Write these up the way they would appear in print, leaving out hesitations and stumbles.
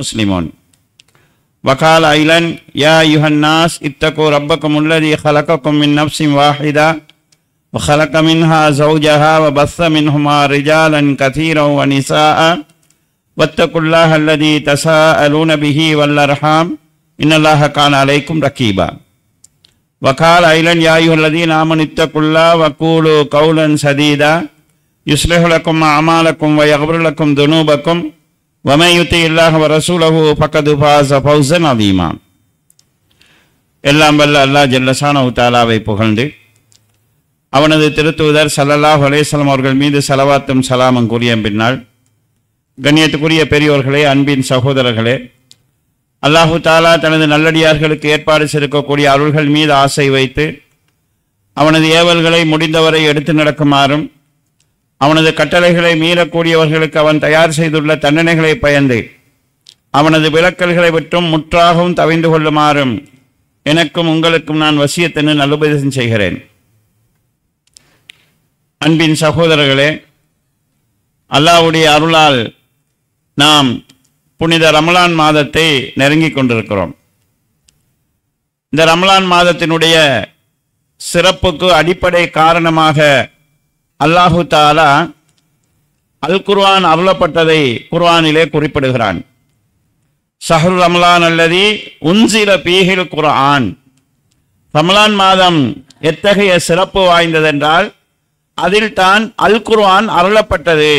مسلمون وقال أيضا يا أيها الناس اتقوا ربكم الذي خلقكم من نفس واحدة وخلق منها زوجها وبث منهما رجالا كثيرا ونساء واتقوا الله الذي تساءلون به والأرحام إن الله كان عليكم رقيبا وقال أيضا يا أيها الذين آمنوا اتقوا الله وقولوا قولا سديدا يصلح لكم أعمالكم ويغفر لكم ذنوبكم ومن يطع الله ورسوله فقد فاز فوزا عظيما. எல்லாம் வல்ல அல்லாஹ் ஜல்ல ஷானஹு தஆலாவை புகழ்ந்து அவனது திருத்தூதர் ஸல்லல்லாஹு அலைஹி வஸல்லம் அவர்கள் மீது ஸலவாத்தும் ஸலாமும் கூறிய பின்னால், கண்ணியத்துக்குரிய பெரியோர்களே, அன்பின் சகோதரர்களே, அல்லாஹு தஆலா தனது நல்லடியார்களுக்கு ஏற்பாடு செய்திருக்கக்கூடிய அருள்கள் மீது ஆசை வைத்து அவனது ஏவல்களை முடிந்தவரை எடுத்து நடக்குமாறும் அவனது கட்டளைகளை மீறக்கூடியவர்களுக்கு அவன் தயார் செய்துள்ள தண்டனைகளை பயந்து அவனது விலக்கல்களை விட்டும் முற்றாகவும் தவிந்து கொள்ளுமாறும் எனக்கும் உங்களுக்கும் நான் வசியத்தென்று நல்லுபதேசம் செய்கிறேன். அன்பின் சகோதரர்களே, அல்லாஹ்வுடைய அருளால் நாம் புனித ரமலான் மாதத்தை நெருங்கிக் கொண்டிருக்கிறோம். இந்த ரமலான் மாதத்தினுடைய சிறப்புக்கு அடிப்படை காரணமாக அல்லாஹு தஆலா அல் குர்ஆன் அருளப்பட்டதை குர்ஆனிலே குறிப்பிடுகிறான். ஷஹ்ரு ரமலான் அல்லதி உன்சில ஃபீஹில் குர்ஆன். ரமலான் மாதம் எத்தகைய சிறப்பு வாய்ந்ததென்றால் அதில் தான் அல் குர்ஆன் அருளப்பட்டது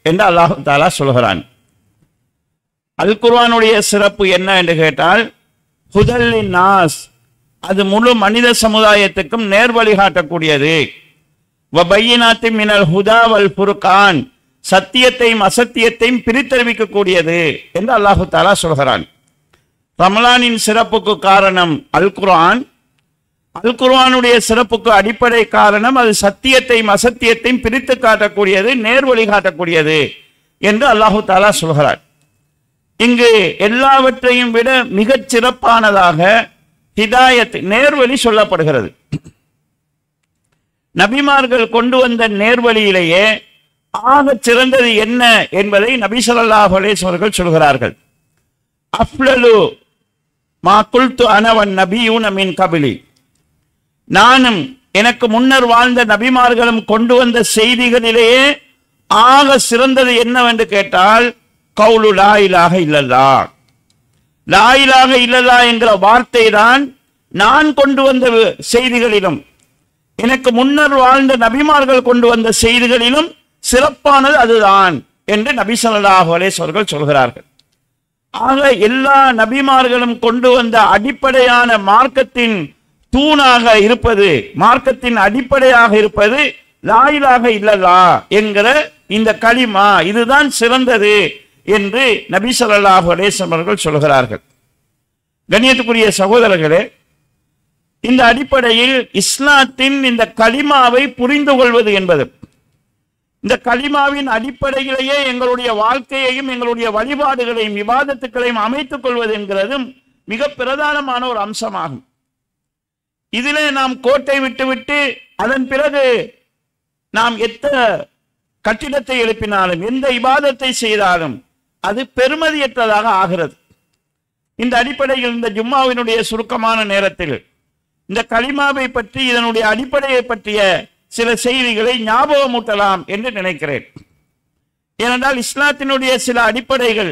என்று அல்லாஹு தஆலா சொல்கிறான். அல் குர்ஆனுடைய சிறப்பு என்ன என்று கேட்டால், ஹுதல் லின்னாஸ், அது முழு மனித சமுதாயத்துக்கும் நேர் வழிகாட்டக்கூடியது. வபையினாத்தி மினல் ஹுதா வல் ஃபுர்கான், சத்தியத்தையும் அசத்தியத்தையும் பிரித்தறிவிக்கக்கூடியது என்று அல்லாஹு தஆலா சொல்கிறான். ரமலானின் சிறப்புக்கு காரணம் அல் குர்ஆன். அல் குர்ஆனுடைய சிறப்புக்கு அடிப்படை காரணம் அது சத்தியத்தையும் அசத்தியத்தையும் பிரித்து காட்டக்கூடியது, நேர் வழிகாட்டக்கூடியது என்று அல்லாஹு தஆலா சொல்கிறான். இங்கு எல்லாவற்றையும் விட மிகச் சிறப்பானதாக ஹிதாயத், நேர்வழி சொல்லப்படுகிறது. நபிமார்கள் கொண்டு வந்த நேர்வழியிலேயே ஆக சிறந்தது என்ன என்பதை நபி ஸல்லல்லாஹு அலைஹி வஸல்லம் சொல்கிறார்கள். அஃலலு மா குல்து அன வன் நபியூன மின் கபிலி, நானும் எனக்கு முன்னர் வாழ்ந்த நபிமார்களும் கொண்டு வந்த செய்திகளிலேயே ஆக சிறந்தது என்னவென்று கேட்டால், கவுலு லா இலாஹ இல்லல்லாஹ். லா இலாஹ இல்லல்லாஹ் என்கிற வார்த்தை தான் நான் கொண்டு வந்த செய்திகளிலும் எனக்கு முன்னர் வாழ்ந்த நபிமார்கள் கொண்டு வந்த செய்திகளிலும் சிறப்பானது அதுதான் என்று நபி ஸல்லல்லாஹு அலைஹி வஸல்லம் சொல்கிறார்கள். ஆக எல்லா நபிமார்களும் கொண்டு வந்த அடிப்படையான மார்க்கத்தின் தூணாக இருப்பது, மார்க்கத்தின் அடிப்படையாக இருப்பது லா இலாஹ இல்லல்லாஹ் என்கிற இந்த கலிமா, இதுதான் சிறந்தது என்று நபி ஸல்லல்லாஹு அலைஹி வஸல்லம் சொல்கிறார்கள். கண்ணியத்துக்குரிய சகோதரர்களே, இந்த அடிப்படையில் இஸ்லாத்தின் இந்த கலிமாவை புரிந்து கொள்வது என்பது, இந்த கலிமாவின் அடிப்படையிலேயே எங்களுடைய வாழ்க்கையையும் எங்களுடைய வழிபாடுகளையும் இபாதத்துக்களையும் அமைத்துக் கொள்வது என்கிறதும் மிக பிரதானமான ஒரு அம்சமாகும். இதிலே நாம் கோட்டை விட்டுவிட்டு அதன் பிறகு நாம் எத்தனை கட்டிடத்தை எழுப்பினாலும் எந்த இபாதத்தை செய்தாலும் அது பெருமதியற்றதாக ஆகிறது. இந்த அடிப்படையில் இந்த ஜும்மாவினுடைய சுருக்கமான நேரத்தில் இந்த கலிமாவை பற்றி, இதனுடைய அடிப்படையை பற்றிய சில செய்திகளை ஞாபகமூட்டலாம் என்று நினைக்கிறேன். ஏனென்றால் இஸ்லாத்தினுடைய சில அடிப்படைகள்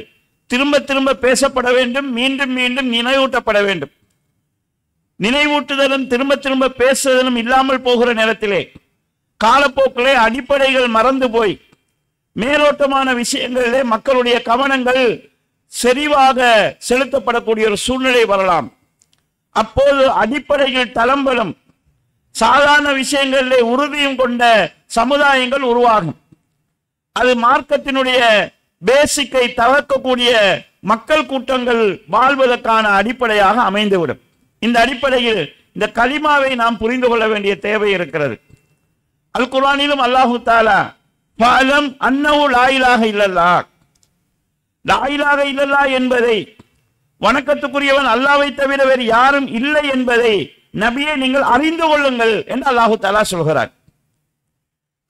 திரும்ப திரும்ப பேசப்பட வேண்டும், மீண்டும் மீண்டும் நினைவூட்டப்பட வேண்டும். நினைவூட்டுதலும் திரும்ப திரும்ப பேசுதலும் இல்லாமல் போகிற நேரத்திலே காலப்போக்கிலே அடிப்படைகள் மறந்து போய் மேலோட்டமான விஷயங்களிலே மக்களுடைய கவனங்கள் செறிவாக செலுத்தப்படக்கூடிய ஒரு சூழ்நிலை வரலாம். அப்போது அடிப்படையில் தளம்பலும் சாதாரண விஷயங்களிலே உறுதியும் கொண்ட சமுதாயங்கள் உருவாகும். அது மார்க்கத்தினுடைய பேசிக்கை தவிர்க்கக்கூடிய மக்கள் கூட்டங்கள் வாழ்வதற்கான அடிப்படையாக அமைந்துவிடும். இந்த அடிப்படையில் இந்த கலிமாவை நாம் புரிந்து கொள்ள வேண்டிய தேவை இருக்கிறது. அல் குர்ஆனிலும் அல்லாஹு தஆலா ஃபஅலம் அன்னஹு லா இலாஹ இல்லல்லாஹ், லா இலாஹ இல்லல்லாஹ் என்பதை, வணக்கத்துக்குரியவன் அல்லாஹ்வை தவிர வேறு யாரும் இல்லை என்பதை நபியை நீங்கள் அறிந்து கொள்ளுங்கள் என்று அல்லாஹு தஆலா சொல்கிறார்.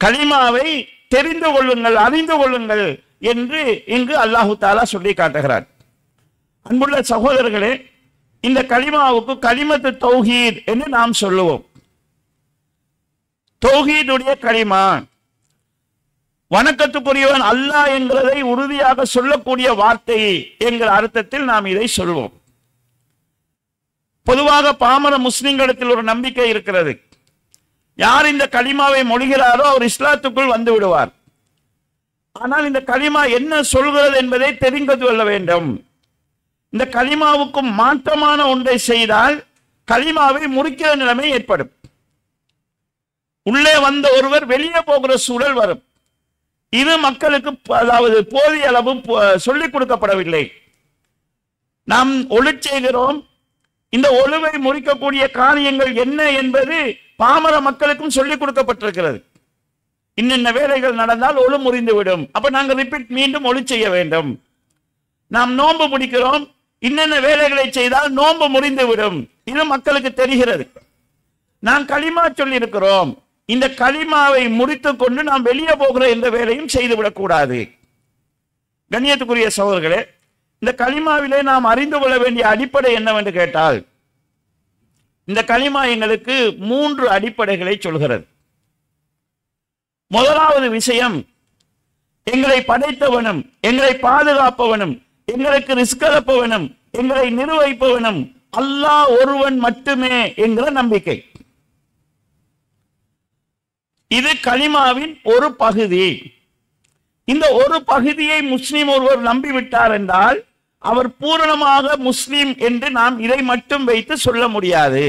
கலிமாவை தெரிந்து கொள்ளுங்கள், அறிந்து கொள்ளுங்கள் என்று இங்கு அல்லாஹு தஆலா சொல்லி காட்டுகிறார். அன்புள்ள சகோதரர்களே, இந்த கலிமாவுக்கு கலிமத்து தௌஹீத் என்று நாம் சொல்லுவோம். தௌஹீதுடைய கலிமா, வணக்கத்துக்குரியவன் அல்லாஹ் என்கிறதை உறுதியாக சொல்லக்கூடிய வார்த்தை என்கிற அர்த்தத்தில் நாம் இதை சொல்வோம். பொதுவாக பாமர முஸ்லிம்களிடத்தில் ஒரு நம்பிக்கை இருக்கிறது. யார் இந்த கலிமாவை மொழிகிறாரோ அவர் இஸ்லாத்துக்குள் வந்து விடுவார். ஆனால் இந்த கலிமா என்ன சொல்கிறது என்பதை தெரிந்து கொள்ள வேண்டும். இந்த கலிமாவுக்கும் மாற்றமான ஒன்றை செய்தால் கலிமாவை முறிக்கிற நிலைமை ஏற்படும். உள்ளே வந்த ஒருவர் வெளியே போகிற சூழல் வரும். இது மக்களுக்கு அதாவது போதிய அளவு சொல்லிக் கொடுக்கப்படவில்லை. நாம் ஒளி செய்கிறோம். இந்த ஒழுவை முறிக்கக்கூடிய காரியங்கள் என்ன என்பது பாமர மக்களுக்கும் சொல்லிக் கொடுக்கப்பட்டிருக்கிறது. இன்னென்ன வேலைகள் நடந்தால் ஒளு முறிந்துவிடும், அப்ப நாங்கள் ரிப்பீட் மீண்டும் ஒளி செய்ய வேண்டும். நாம் நோன்பு பிடிக்கிறோம், இன்னென்ன வேலைகளை செய்தால் நோன்பு முறிந்துவிடும், இது மக்களுக்கு தெரிகிறது. நாம் களிமா சொல்லி இருக்கிறோம், இந்த களிமாவை முறித்துக் கொண்டு நாம் வெளியே போகிற எந்த வேலையும் செய்துவிடக் கூடாது. கண்ணியத்துக்குரிய சகோதரர்களே, இந்த களிமாவிலே நாம் அறிந்து கொள்ள வேண்டிய அடிப்படை என்னவென்று கேட்டால், இந்த களிமா எங்களுக்கு 3 அடிப்படைகளை சொல்கிறது. முதலாவது விஷயம், எங்களை படைத்தவனும் எங்களை பாதுகாப்பவனும் எங்களுக்கு ரிஸ்க் அளிப்பவனும் எங்களை நிர்வகிப்பவனும் அல்லாஹ் ஒருவன் மட்டுமே என்கிற நம்பிக்கை. இது களிமாவின் ஒரு பகுதி. இந்த ஒரு பகுதியை முஸ்லிம் ஒருவர் நம்பிவிட்டார் என்றால் அவர் பூரணமாக முஸ்லிம் என்று நாம் இதை மட்டும் வைத்து சொல்ல முடியாது.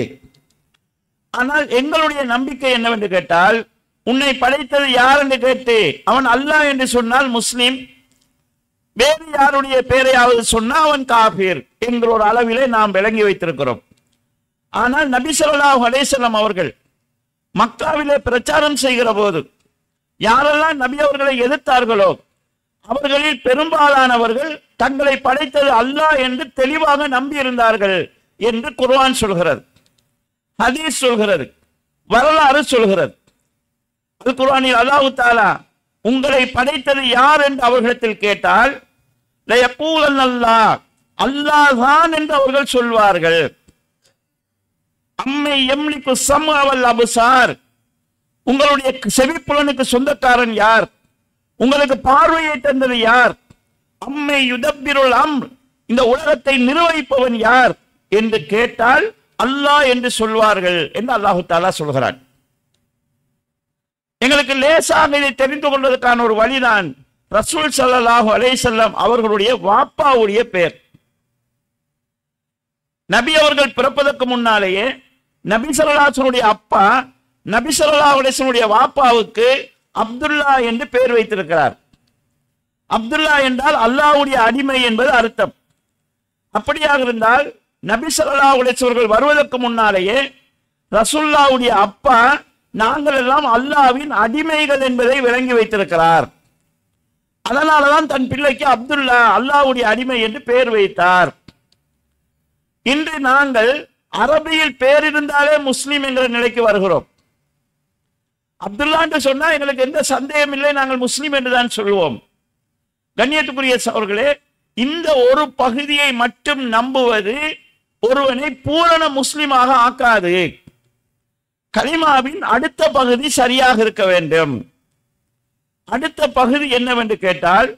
ஆனால் எங்களுடைய நம்பிக்கை என்னவென்று கேட்டால், உன்னை படைத்தது யார் என்று கேட்டு அவன் அல்லாஹ் என்று சொன்னால் முஸ்லிம், வேறு யாருடைய பெயரையாவது சொன்னால் அவன் காஃபிர் என்கிற ஒரு அளவிலே நாம் விளங்கி வைத்திருக்கிறோம். ஆனால் நபி ஸல்லல்லாஹு அலைஹி வஸல்லம் அவர்கள் மக்காவிலே பிரச்சாரம் செய்கிற போது யாரெல்லாம் நபி அவர்களை எதிர்த்தார்களோ அவர்களில் பெரும்பாலானவர்கள் தங்களை படைத்தது அல்லாஹ் என்று தெளிவாக நம்பி இருந்தார்கள் என்று குர்ஆன் சொல்கிறது, ஹதீஸ் சொல்கிறது, வரலாறு சொல்கிறது. அல் குர்ஆனில் அல்லாஹ் தஆலா உங்களை படைத்தது யார் என்று அவர்களிடத்தில் கேட்டால் லயக்கூலன்னல்லாஹ், அல்லாஹ் தான் என்று அவர்கள் சொல்வார்கள். அம்மை யம்லிகு ஸம்அ வல் அப்சார், உங்களுடைய செவிப்புலனுக்கு சொந்தக்காரன் யார், உங்களுக்கு பார்வையை தந்தது யார், அம்மை யுதப்பிருல் அம்ர், இந்த உலகத்தை நிர்வகிப்பவன் யார் என்று கேட்டால் அல்லாஹ் என்று சொல்வார்கள் என்று அல்லாஹ் தஆலா சொல்கிறான். எங்களுக்கு லேசாக இதை தெரிந்து கொள்வதற்கான ஒரு வழிதான் ரசூல் ஸல்லல்லாஹு அலைஹி வஸல்லம் அவர்களுடைய வாப்பாவுடைய பெயர். நபி அவர்கள் பிறப்பதற்கு முன்னாலேயே நபி ஸல்லல்லாஹு அலைஹி வஸல்லம் அப்பா நபி ஸல்லல்லாஹு அலைஹி வஸல்லம் வாப்பாவுக்கு அப்துல்லா என்று பெயர் வைத்திருக்கிறார். அப்துல்லா என்றால் அல்லாஹ்வுடைய அடிமை என்பது அர்த்தம். அப்படியாக இருந்தால் நபி ஸல்லல்லாஹு அலைஹி வஸல்லம் வருவதற்கு முன்னாலேயே ரசூலுல்லாஹ்வுடைய அப்பா நாங்கள் எல்லாம் அல்லாஹ்வின் அடிமைகள் என்பதை விளங்கி வைத்திருக்கிறார். அதனாலதான் தன் பிள்ளைக்கு அப்துல்லா, அல்லாஹ்வுடைய அடிமை என்று பெயர் வைத்தார். இன்று நாங்கள் அரபியில் பெயர் இருந்தாலே முஸ்லிம் என்கிற நிலைக்கு வருகிறோம். அப்துல்லா என்று சொன்னா எங்களுக்கு எந்த சந்தேகம் இல்லை, நாங்கள் முஸ்லிம் என்றுதான் சொல்வோம். கண்ணியத்துக்குரிய சகோதரர்களே, இந்த ஒரு பகுதியை மட்டும் நம்புவது ஒருவனை பூரண முஸ்லிமாக ஆக்காது. கலிமாவின் அடுத்த பகுதி சரியாக இருக்க வேண்டும். அடுத்த பகுதி என்னவென்று கேட்டால்,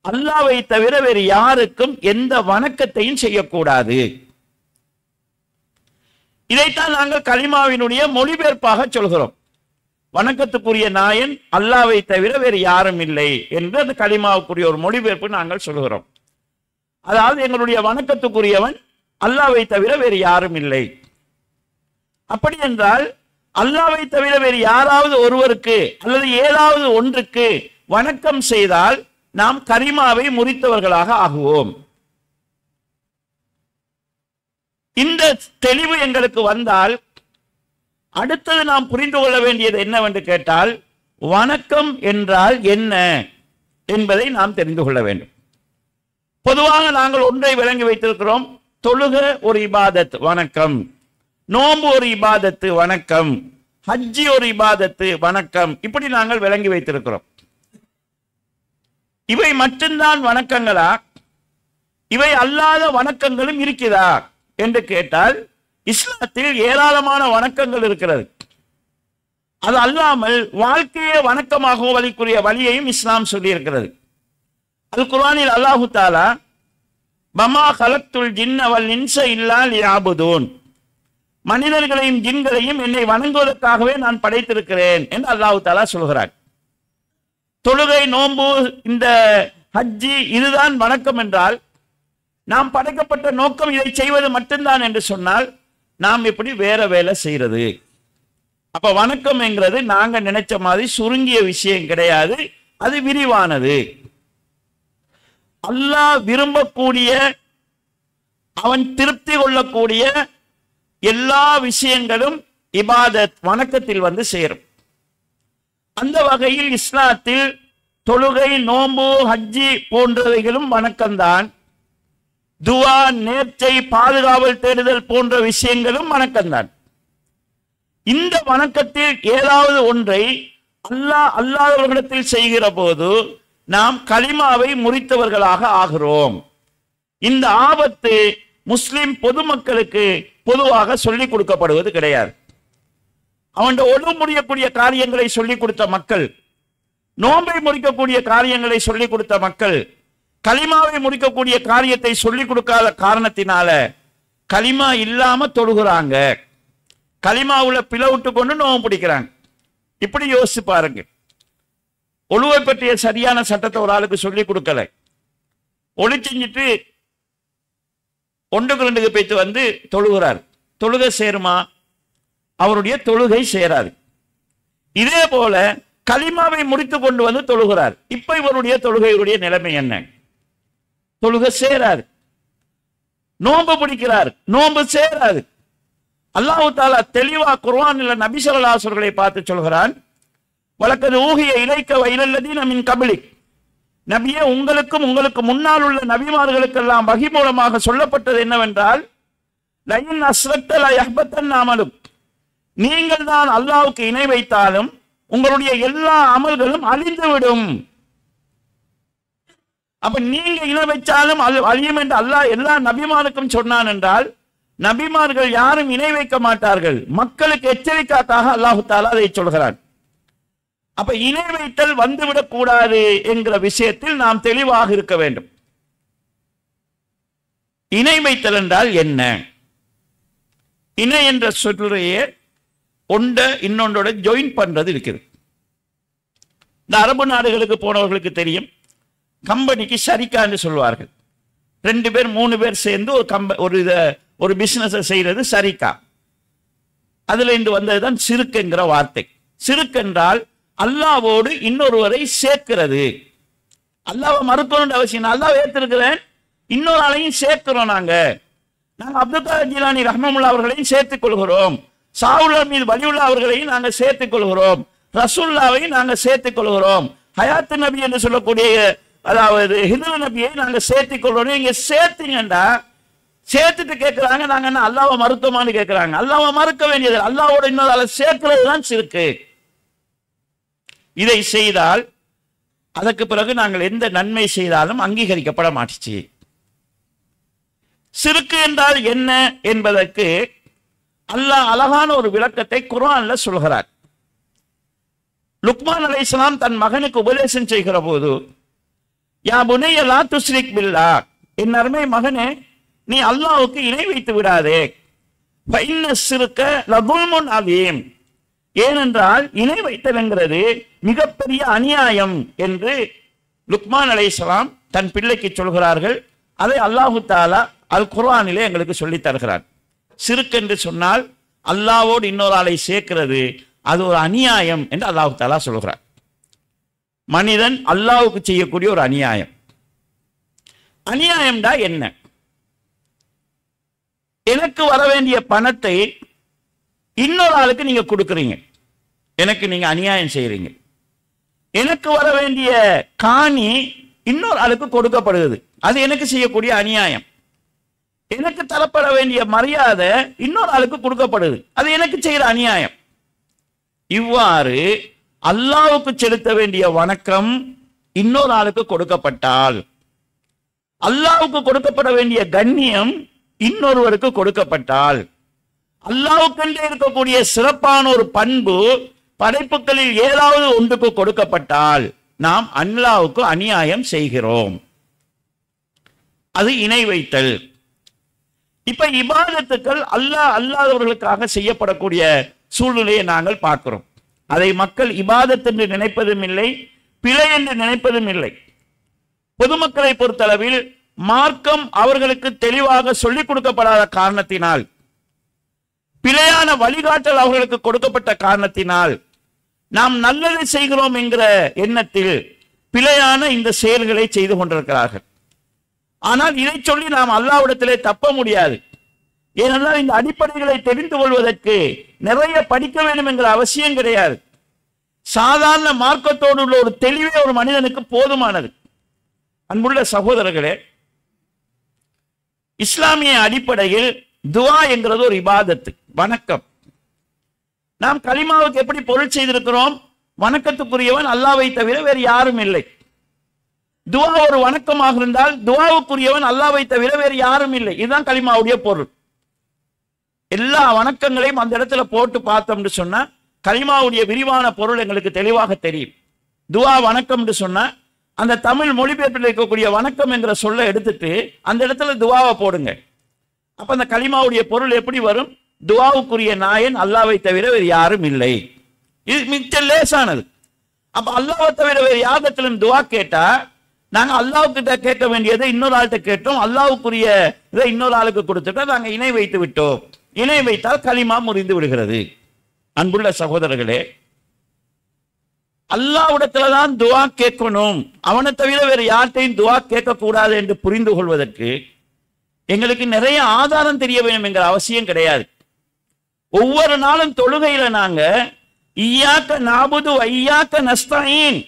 அல்லாஹ்வை தவிர வேறு யாருக்கும் எந்த வணக்கத்தையும் செய்யக்கூடாது. இதைத்தான் நாங்கள் கலிமாவினுடைய மொழிபெயர்ப்பாக சொல்கிறோம். வணக்கத்துக்குரிய நாயன் அல்லாஹ்வை தவிர வேறு யாரும் இல்லை என்று அந்த கலிமாவுக்குரிய ஒரு மொழிபெயர்ப்பு நாங்கள் சொல்கிறோம். அதாவது எங்களுடைய வணக்கத்துக்குரியவன் அல்லாஹ்வை தவிர வேறு யாரும் இல்லை. அப்படி என்றால் அல்லாஹ்வை தவிர வேறு யாராவது ஒருவருக்கு அல்லது ஏதாவது ஒன்றுக்கு வணக்கம் செய்தால் நாம் கலிமாவை முறித்தவர்களாக ஆகுவோம். இந்த தெளிவு எங்களுக்கு வந்தால் அடுத்தது நாம் புரிந்து கொள்ள வேண்டியது என்னவென்று கேட்டால், வணக்கம் என்றால் என்ன என்பதை நாம் தெரிந்து கொள்ள வேண்டும். பொதுவாக நாங்கள் ஒன்றை விளங்கி வைத்திருக்கிறோம், தொழுக ஒரு இபாதத் வணக்கம், நோன்பு ஒரு இபாதத்து வணக்கம், ஹஜ்ஜி ஒரு இபாதத்து வணக்கம், இப்படி நாங்கள் விளங்கி வைத்திருக்கிறோம். இவை மட்டும்தான் வணக்கங்களா இவை அல்லாத வணக்கங்களும் இருக்கிறதா என்று கேட்டால் இஸ்லாத்தில் ஏராளமான வணக்கங்கள் இருக்கிறது. அது அல்லாமல் வாழ்க்கையே வணக்கமாக வழிக்குரிய வழியையும் இஸ்லாம் சொல்லி இருக்கிறது. அல் குர்ஆனில் அல்லாஹு தஆலா பமா கலக்துல் ஜின்ன வல் இன்ஸ இல்லா லியஅபுதூன், மனிதர்களையும் ஜின்களையும் என்னை வணங்குவதற்காகவே நான் படைத்திருக்கிறேன் என்று அல்லாஹு தஆலா சொல்கிறார். தொழுகை, நோன்பு, இந்த ஹஜ்ஜி இதுதான் வணக்கம் என்றால், நாம் படைக்கப்பட்ட நோக்கம் இதை செய்வது மட்டும்தான் என்று சொன்னால் நாம் எப்படி வேற வேலை செய்யறது? அப்ப வணக்கம் என்கிறது நாங்க நினைச்ச மாதிரி சுருங்கிய விஷயம் கிடையாது, அது விரிவானது. அல்லாஹ் விரும்பக்கூடிய, அவன் திருப்தி கொள்ளக்கூடிய எல்லா விஷயங்களும் இபாதத் வணக்கத்தில் வந்து சேரும். அந்த வகையில் இஸ்லாத்தில் தொழுகை, நோன்பு, ஹஜ்ஜி போன்றவைகளும் வணக்கம்தான். துவா, நேர்ச்சை, பாதுகாவல் தேடுதல் போன்ற விஷயங்களும் வணக்கம்தான். இந்த வணக்கத்தில் ஏதாவது ஒன்றை அல்லாஹ் அல்லாதவர்களிடத்தில் செய்கிற போது நாம் கலிமாவை முறித்தவர்களாக ஆகிறோம். இந்த ஆபத்து முஸ்லிம் பொதுமக்களுக்கு பொதுவாக சொல்லிக் கொடுக்கப்படுவது கிடையாது. அவன் ஒழு முடியக்கூடிய காரியங்களை சொல்லிக் கொடுத்த மக்கள், நோன்பை முடிக்கக்கூடிய காரியங்களை சொல்லிக் கொடுத்த மக்கள், கலிமாவை முடிக்கக்கூடிய காரியத்தை சொல்லிக் கொடுக்காத காரணத்தினால கலிமா இல்லாம தொழுகிறாங்க, கலிமாவுல பிளவுட்டு கொண்டு நோம்பு பிடிக்கிறாங்க. இப்படி யோசிச்சு பாருங்க. ஒழுவை பற்றிய சரியான சட்டத்தை ஒரு ஆளுக்கு சொல்லிக் கொடுக்கல, ஒளி செஞ்சுட்டு ஒன்றுக்கு ரெண்டுக்கு போய்த்து வந்து தொழுகிறார். தொழுகை சேருமா? அவருடைய தொழுகை சேராது. இதே போல கலிமாவை முடித்து கொண்டு வந்து தொழுகிறார். இப்ப இவருடைய தொழுகையுடைய நிலைமை என்ன? தொழுகை சேராது. நோன்பு பிடிக்கிறார், நோன்பு சேராது. அல்லாஹ் தஆலா தெளிவா குர்ஆனில் நபி ஸல்லல்லாஹு அலைஹி வஸல்லம் பார்த்து சொல்கிறான், வலக்கது ஊஹிய இலைக்க வ இலல்லதீன மின் கப்லிக், நபியே உங்களுக்கும் உங்களுக்கு முன்னால் உள்ள நபிமார்களுக்கெல்லாம் வஹி மூலமாக சொல்லப்பட்டது என்னவென்றால், லயின் அஸ்ரக்த லா யஹ்பத்தன் அமலுக், நீங்கள் தான் அல்லாஹ்வுக்கு இணை வைத்தாலும் உங்களுடைய எல்லா அமல்களும் அழிந்துவிடும். அப்ப நீங்க இணை வைச்சாலும் அழியும் என்று அல்லாஹ் எல்லா நபிமாருக்கும் சொன்னான் என்றால், நபிமார்கள் யாரும் இணை வைக்க மாட்டார்கள். மக்களுக்கு எச்சரிக்கைக்காக அல்லாஹு தஆலா அதை சொல்கிறான். அப்ப இணை வைத்தல் வந்துவிடக் கூடாது என்கிற விஷயத்தில் நாம் தெளிவாக இருக்க வேண்டும். இணை வைத்தல் என்றால் என்ன? இணை என்ற சொல்லையே ஒன்ற இன்னொன்றோட ஜாயின் பண்றது இருக்குது. இந்த அரபு நாடுகளுக்கு போனவர்களுக்கு தெரியும், கம்பெனிக்கு ஷரிகான்னு சொல்வார்கள். 2 பேர் 3 பேர் சேர்ந்து ஒரு பிசினஸ் செய்யறது ஷரிகா. அதுல இருந்து வந்ததுதான் சிறுக்கு என்கிற வார்த்தை. சிறுக்கு என்றால் அல்லாவோடு இன்னொருவரை சேர்க்கிறது. அல்லாவை மறுக்கணும்னு அவசியம், அல்லாஹ் ஏற்றிருக்கிறேன், இன்னொரு ஆளையும் சேர்க்கிறோம். நாங்க அப்துல் காதர் ஜீலானி ரஹ்மத்துல்லாஹி அவர்களையும் சேர்த்துக் கொள்கிறோம், சாவுல்லா மீது வலியுல்லா அவர்களையும் நாங்கள் சேர்த்துக் கொள்கிறோம், ரசூல்லாவையும் நாங்கள் சேர்த்துக் கொள்கிறோம், ஹயாத்து நபி என்று சொல்லக்கூடிய அதாவது ஹிதுர் நபியை நாங்கள் சேர்த்துக் கொள்கிறோம். இங்க சேர்த்தீங்கண்டா சேர்த்துட்டு கேட்கிறாங்க, நாங்க என்ன அல்லாவை மறுத்தோமான்னு கேட்கிறாங்க. அல்லாவை மறுக்க வேண்டியது, அல்லாவோட இன்னொரு சேர்க்கிறது தான் சிறுக்கு. இதை செய்தால் அதற்கு பிறகு நாங்கள் எந்த நன்மை செய்தாலும் அங்கீகரிக்கப்பட மாட்டுச்சு. சிறுக்கு என்றால் என்ன என்பதற்கு அல்லாஹ் அழகான ஒரு விளக்கத்தை குர்ஆன்ல சொல்கிறார். லுக்மான் அலைஹிஸ்ஸலாம் தன் மகனுக்கு உபதேசம் செய்கிற போது, யா புனைய லா துஸ்ரிக் பில்லாஹ், என் அருமை மகனே நீ அல்லாஹ்வுக்கு இணை வைத்து விடாதே, ஃபைன்ன ஷிர்க லதுல்முன் அதீம், ஏனென்றால் இணை வைத்தல்ங்கிறது மிகப்பெரிய அநியாயம் என்று லுக்மான் அலைஹிஸ்ஸலாம் தன் பிள்ளைக்கு சொல்கிறார்கள். அதை அல்லாஹு தஆலா அல் குர்ஆனிலே எங்களுக்கு சொல்லித் தருகிறார். சிறுக்கு என்று சொன்னால் அல்லாஹ்வோடு இன்னொரு ஆளை சேர்க்கிறது, அது ஒரு அநியாயம் என்று அல்லாஹு தஆலா சொல்கிறார். மனிதன் அல்லாஹ்வுக்கு செய்யக்கூடிய ஒரு அநியாயம். அநியாயம்டா என்ன? எனக்கு வர வேண்டிய பணத்தை இன்னொரு ஆளுக்கு நீங்க கொடுக்குறீங்க, எனக்கு நீங்க அநியாயம் செய்யறீங்க. எனக்கு வர வேண்டிய காணி இன்னொரு ஆளுக்கு கொடுக்கப்படுகிறது, அது எனக்கு செய்யக்கூடிய அநியாயம். எனக்கு தரப்பட வேண்டிய மரியாதை இன்னொரு ஆளுக்கு கொடுக்கப்படுது, அது எனக்கு செய்யற அநியாயம். இவ்வாறு அல்லாஹ்வுக்கு செலுத்த வேண்டிய வணக்கம் இன்னொரு ஆளுக்கு கொடுக்கப்பட்டால் அல்லாஹ்வுக்கு கொடுக்கப்பட வேண்டிய கண்ணியம் இன்னொருவருக்கு கொடுக்கப்பட்டால், அல்லாஹ்வுக்கென்றே இருக்கக்கூடிய சிறப்பான ஒரு பண்பு படைப்புகளில் ஏதாவது ஒன்றுக்கு கொடுக்கப்பட்டால் நாம் அல்லாஹ்வுக்கு அநியாயம் செய்கிறோம். அது இணை வைத்தல். இப்ப இபாதத்துக்கள் அல்லாஹ் அல்லாதவர்களுக்காக செய்யப்படக்கூடிய சூழ்நிலையை நாங்கள் பார்க்கிறோம். அதை மக்கள் இபாதத் என்று நினைப்பதும் இல்லை, பிழை என்று நினைப்பதும் இல்லை. பொதுமக்களை பொறுத்தளவில் மார்க்கம் அவர்களுக்கு தெளிவாக சொல்லிக் கொடுக்கப்படாத காரணத்தினால், பிழையான வழிகாட்டல் அவர்களுக்கு கொடுக்கப்பட்ட காரணத்தினால், நாம் நல்லதை செய்கிறோம் என்கிற எண்ணத்தில் பிழையான இந்த செயல்களை செய்து கொண்டிருக்கிறார்கள். ஆனால் இதை சொல்லி நாம் அல்லாஹ்விடத்திலே தப்ப முடியாது. ஏனென்றால் இந்த அடிப்படைகளை தெரிந்து கொள்வதற்கு நிறைய படிக்க வேண்டும் என்கிற அவசியம் கிடையாது. சாதாரண மார்க்கத்தோடு உள்ள ஒரு தெளிவே ஒரு மனிதனுக்கு போதுமானது. அன்புள்ள சகோதரர்களே, இஸ்லாமிய அடிப்படையில் துஆ என்கிறது ஒரு இபாதத்து, வணக்கம். நாம் கலிமாவுக்கு எப்படி பொருள் செய்திருக்கிறோம்? வணக்கத்துக்குரியவன் அல்லாஹ்வை தவிர வேறு யாரும் இல்லை. துஆ ஒரு வணக்கமாக இருந்தால் துஆவுக்குரியவன் அல்லாஹ்வை தவிர வேறு யாரும் இல்லை. இதுதான் கலிமாவுடைய பொருள். எல்லா வணக்கங்களையும் அந்த இடத்துல போட்டு பார்த்தோம்னு சொன்னா கலிமாவுடைய விரிவான பொருள் எங்களுக்கு தெளிவாக தெரியும். துஆ வணக்கம் சொன்னா அந்த தமிழ் மொழிபெயர்ப்பில் இருக்கக்கூடிய வணக்கம் என்கிற சொல்ல எடுத்துட்டு அந்த இடத்துல துஆவை போடுங்க. அப்ப அந்த கலிமாவுடைய பொருள் எப்படி வரும்? துஆவுக்குரிய நாயன் அல்லாஹ்வை தவிர வேறு யாரும் இல்லை. இது மிச்ச லேசானது. அப்ப அல்லாஹ்வை தவிர வேறு யாரிடத்திலும் துஆ கேட்டா நாங்க அல்லாஹ்கிட்ட கேட்க வேண்டியதை இன்னொரு ஆள்கிட்ட கேட்டோம், அல்லாஹ்வுக்குரிய இதை இன்னொரு ஆளுக்கு கொடுத்துட்டா நாங்க இணை வைத்து விட்டோம். இணை வைத்தால் கலிமா முறிந்து விடுகிறது. அன்புள்ள சகோதரர்களே, அல்லாஹ்விடத்துல தான் துஆ கேட்கணும், அவனை தவிர வேறு யார்கிட்டையும் துஆ கேட்கக்கூடாது என்று புரிந்து கொள்வதற்கு எங்களுக்கு நிறைய ஆதாரம் தெரிய வேண்டும் என்கிற அவசியம் கிடையாது. ஒவ்வொரு நாளும் தொழுகையில நாங்க இய்யாக நஅபுது வ இய்யாக நஸ்தஈன்,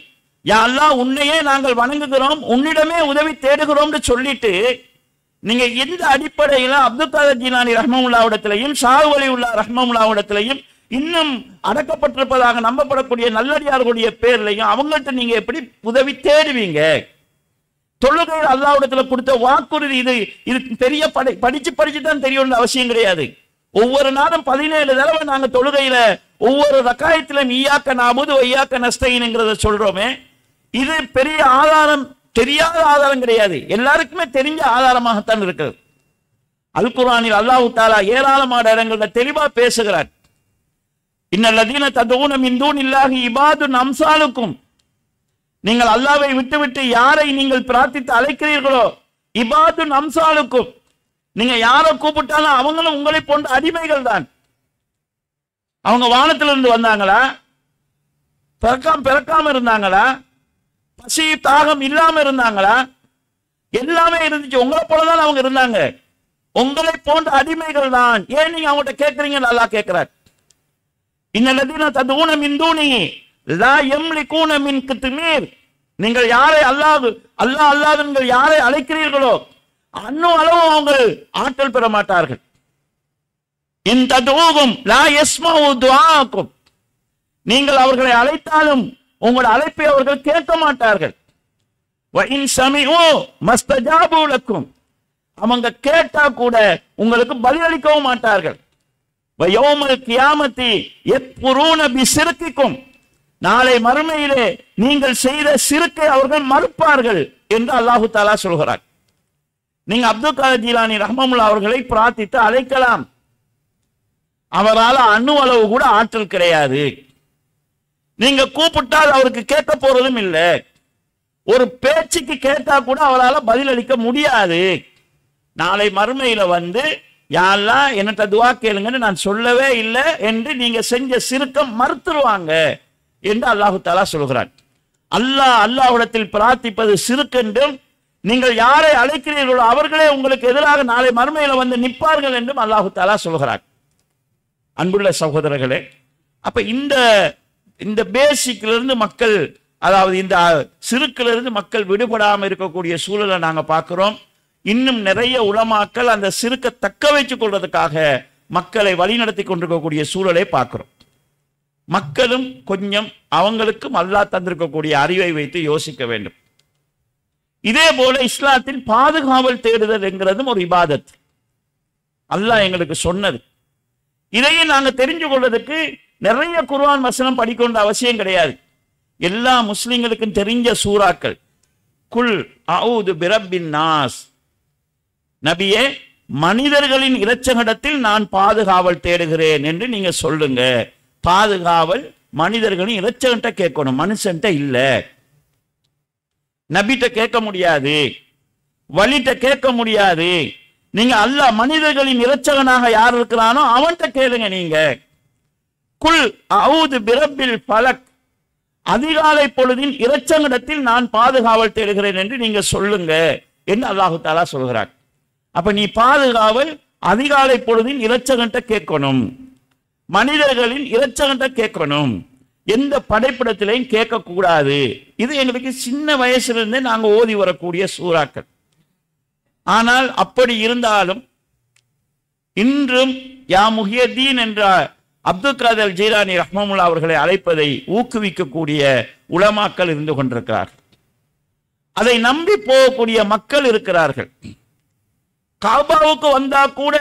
யா அல்லாஹ் உன்னையே நாங்கள் வணங்குகிறோம், உன்னிடமே உதவி தேடுகிறோம்னு சொல்லிட்டு நீங்க எந்த அடிப்படையில அப்துல் காதர் ஜீலானி ரஹ்மத்துல்லாஹ்விடத்திலையும் ஷாஹ் வலியுல்லாஹ் ரஹ்மத்துல்லாஹ்விடத்திலையும் இன்னும் அடக்கப்பட்டிருப்பதாக நம்பப்படக்கூடிய நல்லடியார்களுடைய பேர்லையும் அவங்கள்ட்ட நீங்க எப்படி உதவி தேடுவீங்க? தொழுகையில் அல்லாஹ்விடத்துல கொடுத்த வாக்குறுதி இது பெரிய படிச்சு தான் தெரியணும்னு அவசியம் கிடையாது. ஒவ்வொரு நாளும் 17 தடவை நாங்க தொழுகையில ஒவ்வொரு ரக்காயத்திலும் இய்யாக நஅபுது வ இய்யாக நஸ்தஈன்ங்கிறத சொல்றோமே, இது பெரிய ஆதாரம், தெரியாத ஆதாரம் கிடையாது, எல்லாருக்குமே தெரிஞ்ச ஆதாரமாகத்தான் இருக்கிறது. அல் குர்ஆனில் அல்லாஹ் தஆலா ஏராளமான இடங்கள்ல தெளிவா பேசுகிறார். இன்னல்லதீன ததுஊன மின் தூனில்லாஹி இபாதுன் அம்சாலுக்கும், நீங்கள் அல்லாஹ்வை விட்டுவிட்டு யாரை நீங்கள் பிரார்த்தித்து அழைக்கிறீர்களோ, இபாதுன் அம்சாலுக்கும், நீங்க யாரை கூப்பிட்டாலும் அவங்களும் உங்களை போன்ற அடிமைகள் தான். அவங்க வானத்திலிருந்து வந்தாங்களா? பிறக்காம இருந்தாங்களா? பசி தாகம் இல்லாம இருந்தாங்களா? எல்லாமே இருந்துச்சு. உங்களை போலதான் அவங்க இருந்தாங்க. உங்களை போன்ற அடிமைகள் தான். ஏன் நீங்க அவங்ககிட்ட கேட்கறீங்கன்னு அல்லாஹ் கேட்கிறார். இன்னல்லதீன ததுஊன மின் தூனிஹி லா யம்லிகூன மின் கித்மீர், நீங்கள் யாரை அல்லாஹ் நீங்கள் யாரை அழைக்கிறீர்களோ அன்னும் அளவு அவங்க ஆற்றல் பெற மாட்டார்கள். இன் ததுஊஹும் லா யஸ்மஉ துஆக்கும், நீங்கள் அவர்களை அழைத்தாலும் உங்கள் அழைப்பை அவர்கள் கேட்க மாட்டார்கள். வ இன் சமிஉ மஸ்தஜாபு லக்கும், அவங்க கேட்டா கூட உங்களுக்கு பதிலளிக்கவும் மாட்டார்கள். வ யௌமல் கியாமத்தி யக்ஃபுரூன பிசிர்கிக்கும், நாளை மறுமையிலே நீங்கள் செய்த சிறுக்கை அவர்கள் மறுப்பார்கள் என்று அல்லாஹு தஆலா சொல்கிறார். நீங்க அப்துல் காதர் ஜீலானி ரஹ்மத்துல்லாஹ் அவர்களை பிரார்த்தித்து அழைக்கலாம், அவரால் அணு அளவு கூட ஆற்றல் கிடையாது. நீங்க கூப்பிட்டால் அவருக்கு கேட்க போறதும் இல்லை. ஒரு பேச்சுக்கு கேட்டா கூட அவரால் பதிலளிக்க முடியாது. நாளை மறுமையில வந்து யா அல்லாஹ் என்னட்ட துஆ கேளுங்கன்னு நான் சொல்லவே இல்லை என்று நீங்க செஞ்ச சிறுக்கம் மறுத்துருவாங்க என்று அல்லாஹு தஆலா சொல்கிறான். அல்லாஹ்விடத்தில் பிரார்த்திப்பது சிறுக்கென்றும், நீங்கள் யாரை அழைக்கிறீர்களோ அவர்களே உங்களுக்கு எதிராக நாளை மறுமையில வந்து நிற்பார்கள் என்றும் அல்லாஹு தஆலா சொல்கிறார். அன்புள்ள சகோதரர்களே, அப்ப இந்த பேசிக்ல இருந்து மக்கள், அதாவது இந்த சிறுக்கிலிருந்து மக்கள் விடுபடாமல் இருக்கக்கூடிய சூழலை நாங்க பார்க்கிறோம். இன்னும் நிறைய உலமாக்கள் அந்த சிறுக்க தக்க வைத்துக் கொள்வதற்காக மக்களை வழிநடத்தி கொண்டிருக்கக்கூடிய சூழலை பார்க்கிறோம். மக்களும் கொஞ்சம் அவங்களுக்கும் அல்லாஹ் தந்திருக்கக்கூடிய அறிவை வைத்து யோசிக்க வேண்டும். இதே போல இஸ்லாத்தில் பாதுகாவல் தேடுதல் என்கிறதும் ஒரு இபாதத். அல்லாஹ் எங்களுக்கு சொன்னது. இதையும் நாங்க தெரிஞ்சு கொள்வதற்கு நிறைய குர்ஆன் வசனம் படிக்க அவசியம் கிடையாது. எல்லா முஸ்லிம்களுக்கும் தெரிஞ்ச சூறாக்கள். குல் அஊது பிரப்பின் நாஸ், நபியே மனிதர்களின் இரட்சகடத்தில் நான் பாதுகாவல் தேடுகிறேன் என்று நீங்க சொல்லுங்க. பாதுகாவல் மனிதர்களின் இரட்சகன்ட்ட கேட்கணும், மனுஷன்ட்ட இல்ல. நபிட்ட கேட்க முடியாது, வலிட்ட கேட்க முடியாது. நீங்க அல்லாஹ் மனிதர்களின் இரட்சகனாக யார் இருக்கிறானோ அவன்கிட்ட கேளுங்க. நீங்க குல் அஊது பிரப்பில் ஃபலக், அதிகாலை பொழுதின் இரட்சகனிடத்தில் நான் பாதுகாவல் தேடுகிறேன் என்று நீங்க சொல்லுங்க என்று அல்லாஹு தஆலா சொல்கிறார். அப்ப நீ பாதுகாவல் அதிகாலை பொழுதின் இரட்சகன்ட்ட கேட்கணும், மனிதர்களின் இரட்சகன்ட்ட கேட்கணும், எந்த படைப்பிடத்திலையும் கேட்கக்கூடாது. இது எங்களுக்கு சின்ன வயசுலேருந்தே நாங்கள் ஓதி வரக்கூடிய சூறாக்கள். ஆனால் அப்படி இருந்தாலும் இன்றும் யா முஹியத்தீன் என்ற அப்துல் காதர் ஜீலானி ரஹ்மத்துல்லாஹி அவர்களை அழைப்பதை ஊக்குவிக்கக்கூடிய உலமாக்கள் இருந்து கொண்டிருக்கிறார்கள். அதை நம்பி போகக்கூடிய மக்கள் இருக்கிறார்கள். காபாவுக்கு வந்தா கூட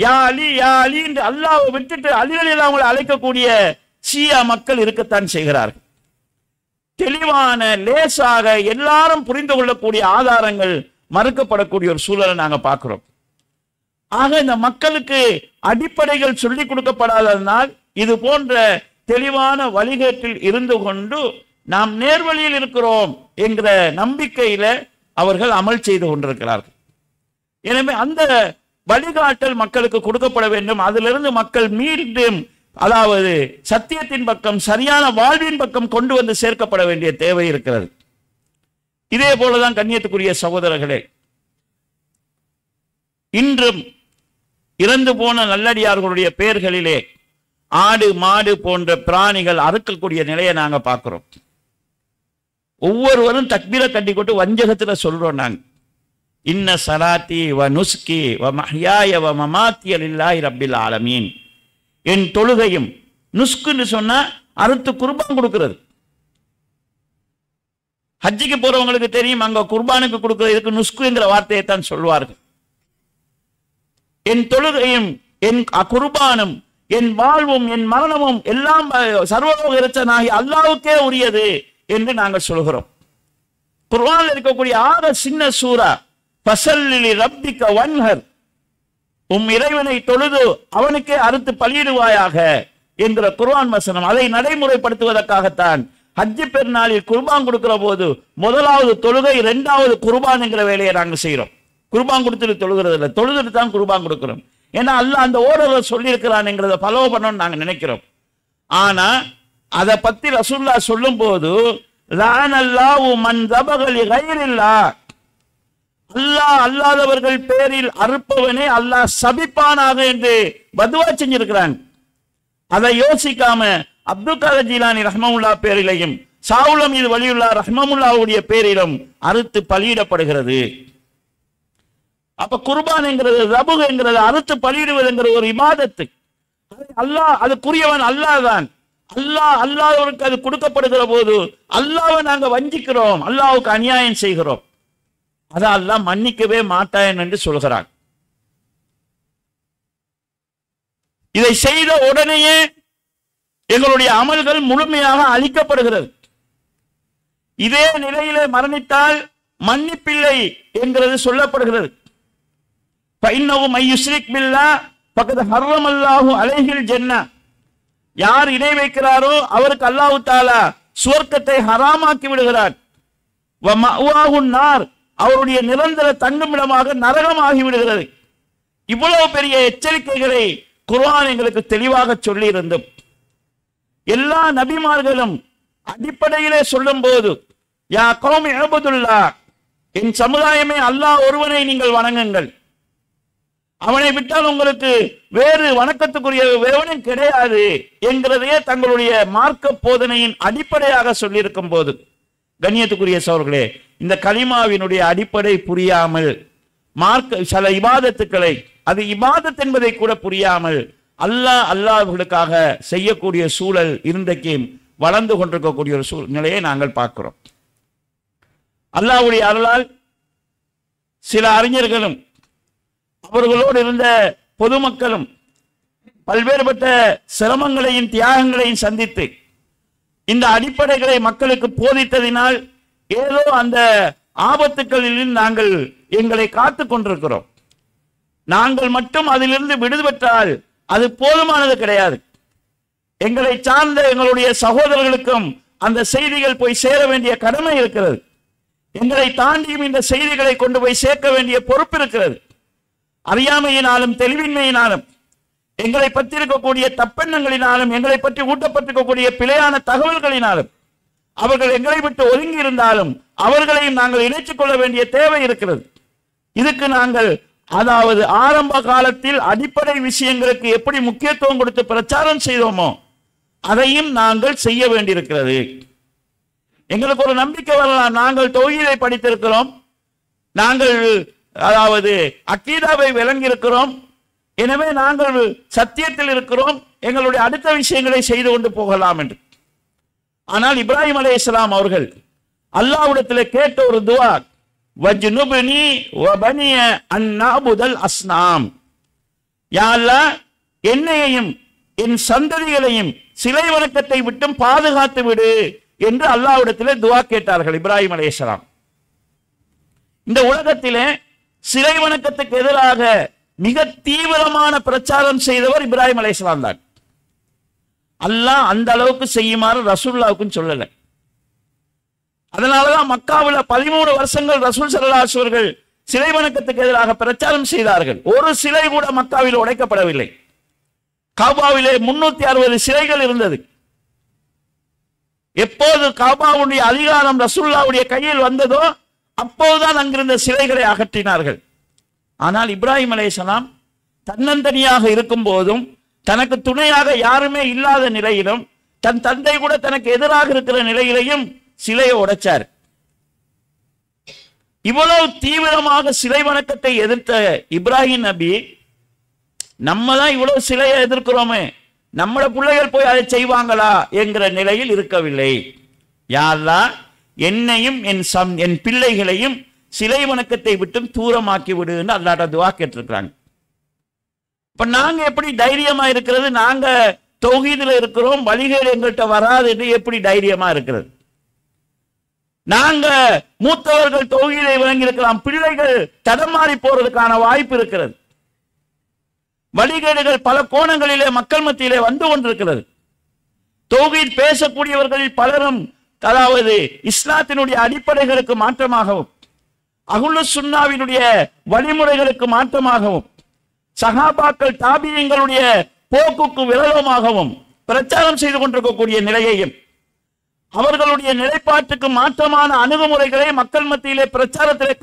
யா அலி யா அலி என்று அல்லாஹ்வை விட்டுட்டு அலிகளில் அவங்களை அழைக்கக்கூடிய ஷியா மக்கள் இருக்கத்தான் செய்கிறார்கள். தெளிவான லேசாக எல்லாரும் புரிந்து கொள்ளக்கூடிய ஆதாரங்கள் மறுக்கப்படக்கூடிய ஒரு சூழலை நாங்க பார்க்கிறோம். ஆக இந்த மக்களுக்கு அடிப்படைகள் சொல்லிக் கொடுக்கப்படாததனால் இது போன்ற தெளிவான வழிகேட்டில் இருந்து கொண்டு நாம் நேர்வழியில் இருக்கிறோம் என்கிற நம்பிக்கையில அவர்கள் அமல் செய்து கொண்டிருக்கிறார்கள். எனவே அந்த வழிகாட்டல் மக்களுக்கு கொடுக்கப்பட வேண்டும். அதிலிருந்து மக்கள் மீண்டும் அதாவது சத்தியத்தின் பக்கம், சரியான வாழ்வின் பக்கம் கொண்டு வந்து சேர்க்கப்பட வேண்டிய தேவை இருக்கிறது. இதே போலதான் கண்ணியத்துக்குரிய சகோதரர்களே, இன்றும் இறந்து போன நல்லடியார்களுடைய பெயர்களிலே ஆடு மாடு போன்ற பிராணிகள் அறுக்கக்கூடிய நிலையை நாங்க பார்க்கிறோம். ஒவ்வொருவரும் தக்பீரை கட்டிக்கொண்டு வஞ்சகத்துல சொல்றோம் நாங்க, இன்ன சலாத்தி வ நுஸ்கி வ மஹ்யாய வ மமாத்திய லில்லாஹி ரப்பில் ஆலமீன். என் தொழுகையும், நுஸ்குன்னு சொன்னா அறுத்து குர்பான் கொடுக்கிறது. ஹஜ்ஜிக்கு போறவங்களுக்கு தெரியும், அங்க குர்பானுக்கு கொடுக்கிறதுக்கு நுஸ்குங்கிற வார்த்தையை தான் சொல்வார்கள். என் தொழுகையும் என் குர்பானும் என் வாழ்வும் என் மரணமும் எல்லாம் சர்வலோக இரட்சகனாகி அல்லாஹ்வுக்கே உரியது என்று நாங்கள் சொல்கிறோம். குர்ஆனில் இருக்கக்கூடிய ஆக சின்ன சூரா ஃபஸல்லி ரப்பிக வன்ஹர், உம் இறைவனை தொழுது அவனுக்கே அறுத்து பலியிடுவாயாக என்கிற குர்ஆன் வசனம். அதை நடைமுறைப்படுத்துவதற்காகத்தான் ஹஜ்ஜி பெருநாளில் குர்பான் கொடுக்கிற போது முதலாவது தொழுகை, இரண்டாவது குர்பான் என்கிற வேலையை நாங்கள் செய்கிறோம். குர்பான் கொடுத்துட்டு தொழுகிறது இல்லை, தொழுதுட்டு தான் குர்பான் கொடுக்கிறோம். ஏன்னா அல்லாஹ் அந்த ஓரளவு சொல்லியிருக்கிறான்ங்கிறத ஃபாலோ பண்ணணும்னு நாங்கள் நினைக்கிறோம். ஆனா அதை பத்தி ரசூலுல்லாஹ் சொல்லும் போது லஅனல்லாஹு மன் தபக லிகைரில்லாஹ், அல்லாஹ் அல்லாதவர்கள் பேரில் அறுப்பவனே அல்லாஹ் சபிப்பானாக என்று பதுவா செஞ்சிருக்கிறான். அதை யோசிக்காம அப்துல் காதர் ஜீலானி ரஹ்மத்துல்லாஹி பேரிலையும் சாவுல் மீது வலியுல்லா ரஹ்மத்துல்லாஹுடைய பேரிலும் அறுத்து பலியிடப்படுகிறது. அப்ப குர்பான் என்கிறது, ரபுக என்கிறது, அறுத்து பலியிடுவது ஒரு இபாதத்து. அல்லாஹ் அதுக்குரியவன் அல்லாஹ் தான். அல்லாஹ் அல்லாஹ்வுக்கு அது கொடுக்கப்படுகிற போது அல்லாஹ்வை நாங்க வஞ்சிக்கிறோம், அல்லாஹ்வுக்கு அநியாயம் செய்கிறோம். அதை அல்லாஹ் மன்னிக்கவே மாட்டான் என்று சொல்கிறான். இதை செய்த உடனேயே எங்களுடைய அமல்கள் முழுமையாக அழிக்கப்படுகிறது. இதே நிலையிலே மரணித்தால் மன்னிப்பில்லை என்கிறது சொல்லப்படுகிறது. யார் இணை வைக்கிறாரோ அவருக்கு அல்லாஹ் தஆலா சுவர்க்கத்தை ஹராமாக்கி விடுகிறார். அவருடைய நிரந்தர தங்குமிடமாக நரகமாகி விடுகிறது. இவ்வளவு பெரிய எச்சரிக்கைகளை குர்ஆன் எங்களுக்கு தெளிவாக சொல்லி இருந்தும் எல்லா நபிமார்களும் அடிப்படையிலே சொல்லும் போது யா கௌமி இஅ்புதுல்லாஹ், என் சமுதாயமே அல்லாஹ் ஒருவனை நீங்கள் வணங்குங்கள், அவனை விட்டால் உங்களுக்கு வேறு வணக்கத்துக்குரிய வேறவனும் கிடையாது என்கிறதையே தங்களுடைய மார்க்க போதனையின் அடிப்படையாக சொல்லியிருக்கும் போது, கண்ணியத்துக்குரிய சகோதரர்களே, இந்த கலிமாவினுடைய அடிப்படை புரியாமல் மார்க்க சில இபாதத்துக்களை, அது இபாதத் என்பதை கூட புரியாமல் அல்லாஹ்வுக்காக செய்யக்கூடிய சூழல் இன்றைக்கு வளர்ந்து கொண்டிருக்கக்கூடிய ஒரு சூழ்நிலையை நாங்கள் பார்க்கிறோம். அல்லாஹ்வுடைய அருளால் சில அறிஞர்களும் அவர்களோடு இருந்த பொதுமக்களும் பல்வேறுபட்ட சிரமங்களையும் தியாகங்களையும் சந்தித்து இந்த அடிப்படைகளை மக்களுக்கு போதித்ததினால் ஏதோ அந்த ஆபத்துக்களில் நாங்கள் எங்களை காத்துக் கொண்டிருக்கிறோம். நாங்கள் மட்டும் அதிலிருந்து விடுபட்டால் அது போதுமானது கிடையாது. எங்களை சார்ந்த எங்களுடைய சகோதரர்களுக்கும் அந்த செய்திகள் போய் சேர வேண்டிய கடமை இருக்கிறது. எங்களை தாண்டியும் இந்த செய்திகளை கொண்டு போய் சேர்க்க வேண்டிய பொறுப்பு இருக்கிறது. அறியாமையினாலும் தெளிவின்மையினாலும் எங்களை பற்றி இருக்கக்கூடிய தப்பெண்ணங்களினாலும் எங்களை பற்றி ஊட்டப்பட்டிருக்கக்கூடிய பிழையான தகவல்களினாலும் அவர்கள் எங்களை விட்டு ஒதுங்கி இருந்தாலும் அவர்களையும் நாங்கள் இணைத்துக் கொள்ள வேண்டிய தேவை இருக்கிறது. இதுக்கு நாங்கள் அதாவது ஆரம்ப காலத்தில் அடிப்படை விஷயங்களுக்கு எப்படி முக்கியத்துவம் கொடுத்து பிரச்சாரம் செய்தோமோ அதையும் நாங்கள் செய்ய வேண்டியிருக்கிறது. எங்களுக்கு ஒரு நம்பிக்கை வரலாம், நாங்கள் தௌஹீதை படித்திருக்கிறோம், நாங்கள் அதாவது அக்கீதாவை விளங்கி இருக்கிறோம், எனவே நாங்கள் சத்தியத்தில் இருக்கிறோம், எங்களுடைய அடுத்த விஷயங்களை செய்து கொண்டு போகலாம் என்று. ஆனால் இப்ராஹிம் அலைஹிஸ்ஸலாம் அவர்கள் அல்லாஹ்விடத்தில் கேட்ட ஒரு துஆ, வஜ்னுப்னி வபனிய அன் நஅபுதல் அஸ்னாம், யா அல்லாஹ் என்னையும் என் சந்ததிகளையும் சிலை வணக்கத்தை விட்டும் பாதுகாத்து விடு என்று அல்லாஹ்விடத்தில் துஆ கேட்டார்கள் இப்ராஹிம் அலைஹிஸ்ஸலாம். இந்த உலகத்திலே சிலை வணக்கத்துக்கு எதிராக மிக தீவிரமான பிரச்சாரம் செய்தவர் இப்ராஹிம் அலைஹிஸ்ஸலாம் தான். அல்லாஹ் அந்த அளவுக்கு செய்யுமாறு ரசூலுல்லாஹ்வுக்கும் சொல்லலை. அதனாலதான் மக்காவில் 13 வருஷங்கள் ரசூல் ஸல்லல்லாஹு அலைஹி வஸல்லம் சிலை வணக்கத்துக்கு எதிராக பிரச்சாரம் செய்தார்கள். ஒரு சிலை கூட மக்காவில் உடைக்கப்படவில்லை. காபாவிலே 360 சிலைகள் இருந்தது. எப்போது காபாவுடைய அதிகாரம் ரசூலுல்லாஹ்வுடைய கையில் வந்ததோ அப்போதுதான் அங்கிருந்த சிலைகளை அகற்றினார்கள். ஆனால் இப்ராஹிம் அலைஹிஸ்ஸலாம் தன்னந்தனியாக இருக்கும் போதும் தனக்கு துணையாக யாருமே இல்லாத நிலையிலும் தன் தந்தை கூட தனக்கு எதிராக இருக்கிற நிலையிலையும் சிலையை உடைச்சார். இவ்வளவு தீவிரமாக சிலை வணக்கத்தை எதிர்த்த இப்ராஹிம் நபி நம்ம தான் இவ்வளவு சிலையை எதிர்க்கிறோமே, நம்மள பிள்ளைகள் போய் அதை செய்வாங்களா என்கிற நிலையில் இருக்கவில்லை. யா அல்லாஹ் என்னையும் என் பிள்ளைகளையும் சிலை வணக்கத்தை விட்டும் தூரமாக்கி விடுன்னு அல்லாஹ்ட்ட துஆ கேட்டிருக்கிறாங்க. இப்ப நாங்க எப்படி தைரியமா இருக்கிறது? நாங்க தௌஹீதுல இருக்கிறோம், வழிகள் எங்கள்கிட்ட வராது என்று எப்படி தைரியமா இருக்கிறது? நாங்க மூத்தவர்கள் தௌஹீதை விளங்கி இருக்கலாம், பிள்ளைகள் தடமாறி போறதுக்கான வாய்ப்பு இருக்கிறது. வழிகேடுகள் பல கோணங்களிலே மக்கள் மத்தியிலே வந்து கொண்டிருக்கிறது. தௌஹீத் பேசக்கூடியவர்களில் பலரும் அதாவது இஸ்லாத்தினுடைய அடிப்படைகளுக்கு மாற்றமாகவும் அஹ்லு சுன்னாவினுடைய வழிமுறைகளுக்கு மாற்றமாகவும் சஹாபாக்கள் தாபியங்களுடைய போக்குக்கு விரோதமாகவும் பிரச்சாரம் செய்து கொண்டிருக்கக்கூடிய நிலையையும் அவர்களுடைய நிலைப்பாட்டுக்கு மாற்றமான அணுகுமுறைகளை மக்கள் மத்தியிலே பிரச்சாரத்திலே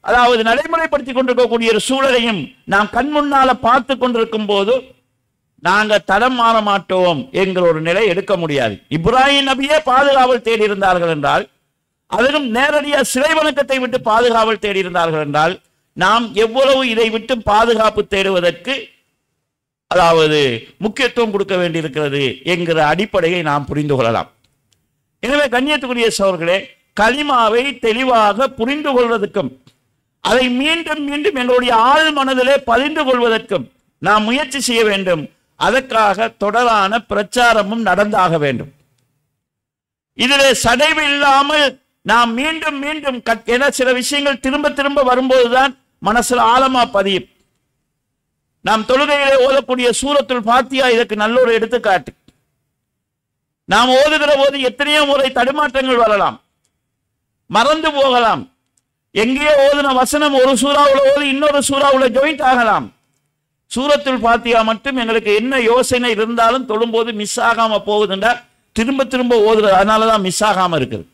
அதாவது நடைமுறைப்படுத்திக் கொண்டிருக்கக்கூடிய ஒரு சூழலையும் நாம் கண் முன்னால பார்த்து கொண்டிருக்கும் போது நாங்க தடம் மாற மாட்டோம் என்கிற ஒரு நிலை எடுக்க முடியாது. இப்ராஹிம் நபியே பாதுகாவல் தேடி இருந்தார்கள் என்றால், அதிலும் நேரடியாக சிலை வணக்கத்தை விட்டு பாதுகாவல் தேடி இருந்தார்கள் என்றால், நாம் எவ்வளவு இதை விட்டு பாதுகாப்பு தேடுவதற்கு அதாவது முக்கியத்துவம் கொடுக்க வேண்டியிருக்கிறது என்கிற அடிப்படையை நாம் புரிந்து கொள்ளலாம். எனவே கண்ணியத்துக்குரிய சகோதரர்களே, கலிமாவை தெளிவாக புரிந்து கொள்வதற்கும் அதை மீண்டும் மீண்டும் எங்களுடைய ஆழ் மனதிலே பதிந்து கொள்வதற்கும் நாம் முயற்சி செய்ய வேண்டும். அதற்காக தொடரான பிரச்சாரமும் நடந்தாக வேண்டும். இதிலே சடைவு இல்லாமல் நாம் மீண்டும் மீண்டும் என சில விஷயங்கள் திரும்ப திரும்ப வரும்போதுதான் மனசுல ஆழமா பதியும். நாம் தொழுகையிலே ஓதக்கூடிய சூரத்துல் ஃபாத்திஹா இதற்கு நல்ல ஒரு எடுத்துக்காட்டு. நாம் ஓதுகிற போது எத்தனையோ முறை தடுமாற்றங்கள் வரலாம், மறந்து போகலாம். எங்கேயோ ஓதுன வசனம் ஒரு சூறாவுல ஓதி இன்னொரு சூறாவுல ஜாயிண்ட் ஆகலாம். சூரத்துல் ஃபாத்திஹா மட்டும் எங்களுக்கு என்ன யோசனை இருந்தாலும் தொழும்போது மிஸ் ஆகாம போகுதுன்றா திரும்ப திரும்ப ஓதுறது, அதனாலதான் மிஸ் ஆகாம இருக்குது.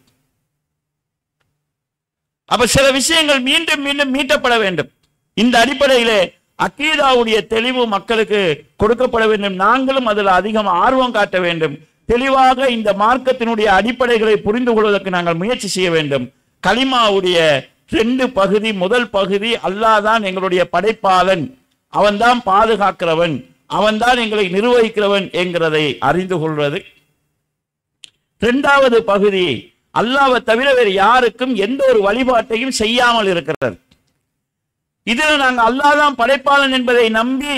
அப்ப சில விஷயங்கள் மீண்டும் மீண்டும் மீட்டப்பட வேண்டும். இந்த அடிப்படையிலே அக்கீதாவுடைய தெளிவு மக்களுக்கு கொடுக்கப்பட வேண்டும். நாங்களும் அதில் அதிகம் ஆர்வம் காட்ட வேண்டும். தெளிவாக இந்த மார்க்கத்தினுடைய அடிப்படைகளை புரிந்து கொள்வதற்கு நாங்கள் முயற்சி செய்ய வேண்டும். கலிமாவுடைய 2 பகுதி, முதல் பகுதி அல்லாஹ் தான் எங்களுடைய படைப்பாளன், அவன்தான் பாதுகாக்கிறவன், அவன்தான் எங்களை நிர்வகிக்கிறவன் என்கிறதை அறிந்து கொள்வது. 2வது பகுதி அல்லாஹ்வை தவிர வேறு யாருக்கும் எந்த ஒரு வழிபாட்டையும் செய்யாமல் இருக்கிறது. இதில் நாங்கள் அல்லாஹ் தான் படைப்பாளன் என்பதை நம்பி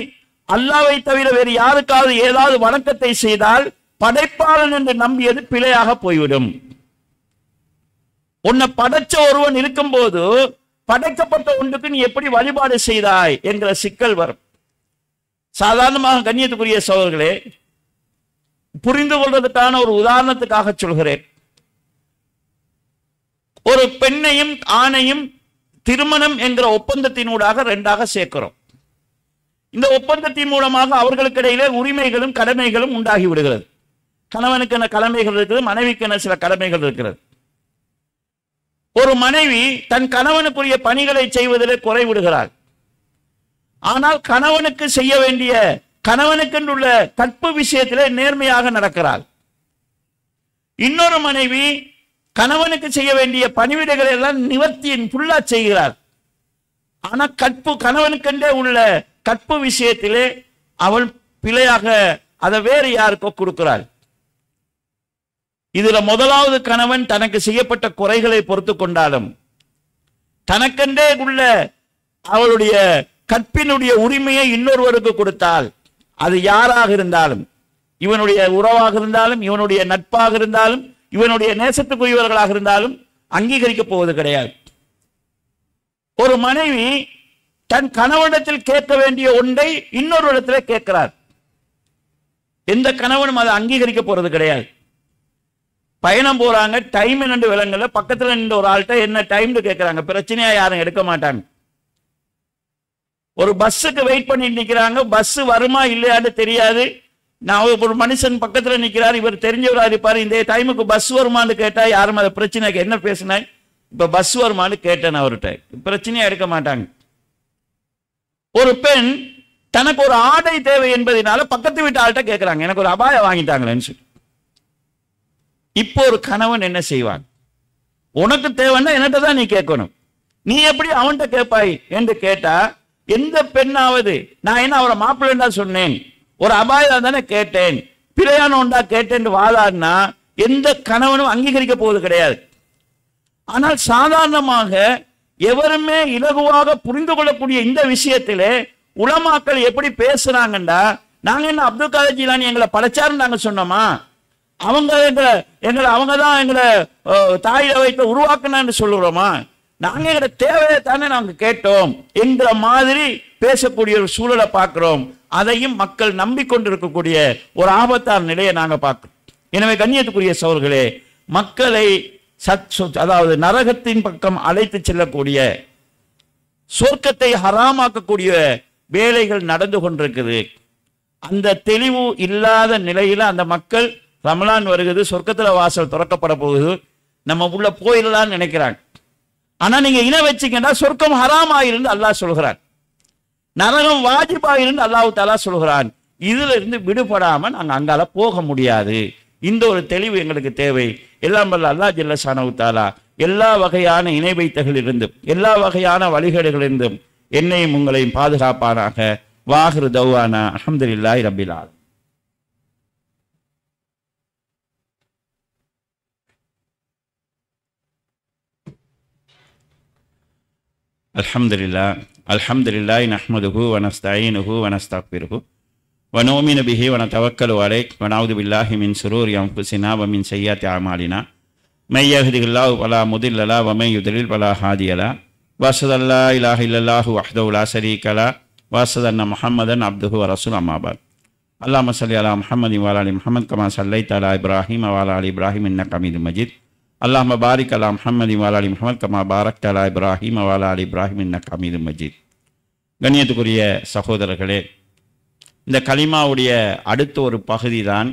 அல்லாஹ்வை தவிர வேறு யாருக்காவது ஏதாவது வணக்கத்தை செய்தால் படைப்பாளன் என்று நம்பியது பிழையாக போய்விடும். உன்னை படைச்ச ஒருவன் இருக்கும்போது படைக்கப்பட்ட ஒன்றுக்கு நீ எப்படி வழிபாடு செய்தாய் என்கிற சிக்கல் வரும். சாதாரணமாக கண்ணியத்துக்குரிய சகோதரர்களே, புரிந்து கொள்வதற்கான ஒரு உதாரணத்துக்காக சொல்கிறேன். ஒரு பெண்ணையும் ஆணையும் திருமணம் என்கிற ஒப்பந்தத்தினூடாக ரெண்டாக சேர்க்கிறோம். இந்த ஒப்பந்தத்தின் மூலமாக அவர்களுக்கு இடையிலே உரிமைகளும் கடமைகளும் உண்டாகி விடுகிறது. கணவனுக்கென கடமைகள் இருக்கிறது, மனைவிக்கென சில கடமைகள் இருக்கிறது. ஒரு மனைவி தன் கணவனுக்குரிய பணிகளை செய்வதிலே குறைவிடுகிறாள். ஆனால் கணவனுக்கு செய்ய வேண்டிய கணவனுக்கென்றுள்ள கற்பு விஷயத்திலே நேர்மையாக நடக்கிறாள். இன்னொரு மனைவி கணவனுக்கு செய்ய வேண்டிய பணிவிடைகளை எல்லாம் நிவர்த்தியின் ஃபுல்லா செய்கிறார். ஆனா கணவனுக்கென்றே உள்ள கற்பு விஷயத்திலே அவள் பிழையாக அதை வேறு யாருக்கோ கொடுக்கிறாள். இதுல முதலாவது கணவன் தனக்கு செய்யப்பட்ட குறைகளை பொறுத்து கொண்டாலும் தனக்கென்றே உள்ள அவளுடைய கற்பினுடைய உரிமையை இன்னொருவருக்கு கொடுத்தால், அது யாராக இருந்தாலும், இவனுடைய உறவாக இருந்தாலும், இவனுடைய நட்பாக இருந்தாலும், இவனுடைய நேசத்துக்குரியவர்களாக இருந்தாலும் அங்கீகரிக்கப் போவது கிடையாது. ஒரு மனைவி தன் கணவனிடத்தில் கேட்க வேண்டிய ஒன்றை இன்னொரு இடத்துல கேட்கிறார். எந்த கணவனும் அதை அங்கீகரிக்க போறது கிடையாது. பயணம் போறாங்க, டைம் என்னன்னு விளங்கல, பக்கத்துல நின்ற ஒரு ஆள்கிட்ட என்ன டைம்னு கேட்கிறாங்க, பிரச்சனையா யாரும் எடுக்க மாட்டாங்க. ஒரு பஸ்ஸுக்கு வெயிட் பண்ணிட்டு நிக்கிறாங்க, பஸ் வருமா இல்லையான்னு தெரியாது. நான் ஒரு மனுஷன் பக்கத்துல நிக்கிறார், இவர் தெரிஞ்சவரா இருப்பாரு, இந்த டைமுக்கு பஸ் வருமானு கேட்டா யாரும் அதை பிரச்சனைக்கு என்ன பேசினாய், இப்ப பஸ் வருமானு கேட்டேன் அவர்கிட்ட, பிரச்சனையா எடுக்க மாட்டாங்க. ஒரு பெண் தனக்கு ஒரு ஆடை தேவை என்பதனால பக்கத்து வீட்டு ஆள்கிட்ட கேட்கிறாங்க, எனக்கு ஒரு அபாயம் வாங்கிட்டாங்களேன்னு சொல்லி. இப்போ ஒரு கணவன் என்ன செய்வான், உனக்கு தேவைன்னா என்கிட்ட தான் நீ கேட்கணும், நீ எப்படி அவன்கிட்ட கேட்பாய் என்று கேட்டா, எந்த பெண்ணாவது நான் என்ன அவரை மாப்பிள்ளை சொன்னேன், ஒரு அபாயம் தானே கேட்டேன், பிழையான ஒன்றா கேட்டேன் வாதாடினா எந்த கணவனும் அங்கீகரிக்க போவது கிடையாது. ஆனால் சாதாரணமாக எவருமே இலகுவாக புரிந்து கொள்ளக்கூடிய இந்த விஷயத்திலே உலமாக்கள் எப்படி பேசுறாங்கண்டா, நாங்க என்ன அப்துல் காதர் ஜீலானி எங்களை படைச்சாருன்னு நாங்க சொன்னோமா, அவங்க தான் எங்களை தாயில வைத்து உருவாக்குனான்னு சொல்லுறோமா, நாங்க எங்களை தேவையை தானே நாங்க கேட்டோம் என்கிற மாதிரி பேசக்கூடிய ஒரு சூழலை பார்க்கிறோம். அதையும் மக்கள் நம்பிக்கொண்டிருக்கக்கூடிய ஒரு ஆபத்தான நிலையை நாங்க பார்க்கிறோம். எனவே கண்ணியத்துக்குரிய சகோதரர்களே, மக்களை அதாவது நரகத்தின் பக்கம் அழைத்து செல்லக்கூடிய, சொர்க்கத்தை ஹராமாக்கக்கூடிய வேலைகள் நடந்து கொண்டிருக்குது. அந்த தெளிவு இல்லாத நிலையில அந்த மக்கள் ரமலான் வருகிறது, சொர்க்கத்துல வாசல் திறக்கப்பட போகுது, நம்ம உள்ள போயிடலாம்னு நினைக்கிறாங்க. ஆனா நீங்க இன வச்சுக்கிட்டா சொர்க்கம் ஹராம் ஆயிருந்து அல்லாஹ் சொல்கிறான், நரகம் வாஜிபாயிருந்து அல்லாஹ் தஆலா சொல்கிறான். இதுல இருந்து விடுபடாம நாங்க அங்கால போக முடியாது. இந்த ஒரு தெளிவு எங்களுக்கு தேவை. எல்லாம் வல்ல அல்லாஹ் ஜல்ல ஷானஹு தஆலா எல்லா வகையான இணை வைத்தகளிலிருந்தும் எல்லா வகையான வழிகேடுகளிலிருந்தும் என்னையும் உங்களையும் பாதுகாப்பானாக. வாஹிரு தவ்வானா அல்ஹம்துலில்லாஹி ரப்பில் ஆலமீன். அல்ஹம்துலில்லாஹி நஹ்மதுஹு வ நஸ்தஈனுஹு வ நஸ்தக்பிருஹு வ நுமினு பிஹி வ நதவக்கலு அலைஹி வ நஊது பில்லாஹி மின் ஷுரூரி அன்ஃபுஸினா வ மின் ஸய்யிஆத்தி அமாலினா மை யஹ்திஹில்லாஹு ஃபலா முதில்ல லஹு வ மை யுத்லில் ஃபலா ஹாதிய லஹு வ அஷ்ஹது அல்லா இலாஹா இல்லல்லாஹு வஹ்தஹு லா ஷரீக லஹு வ அஷ்ஹது அன்ன முஹம்மதன் அப்துஹு வ ரசூலுஹு அம்மா பஅத். அல்லாஹும்ம ஸல்லி அலா முஹம்மதின் வ அலா ஆலி முஹம்மத் கமா ஸல்லைத அலா இப்ராஹீம் வ அலா ஆலி இப்ராஹீம் இன்னக ஹமீதும் மஜீத். அல்லாஹும்ம பாரிக் அலா முஹம்மதின் வ அலா ஆலி முஹம்மத் கமா பாரக்த அலா இப்ராஹீம் வ அலா ஆலி இப்ராஹீம் இன்னக ஹமீதும் மஜீத். கண்ணியத்துக்குரிய சகோதரர்களே, இந்த கலிமாவுடைய அடுத்த ஒரு பகுதி தான்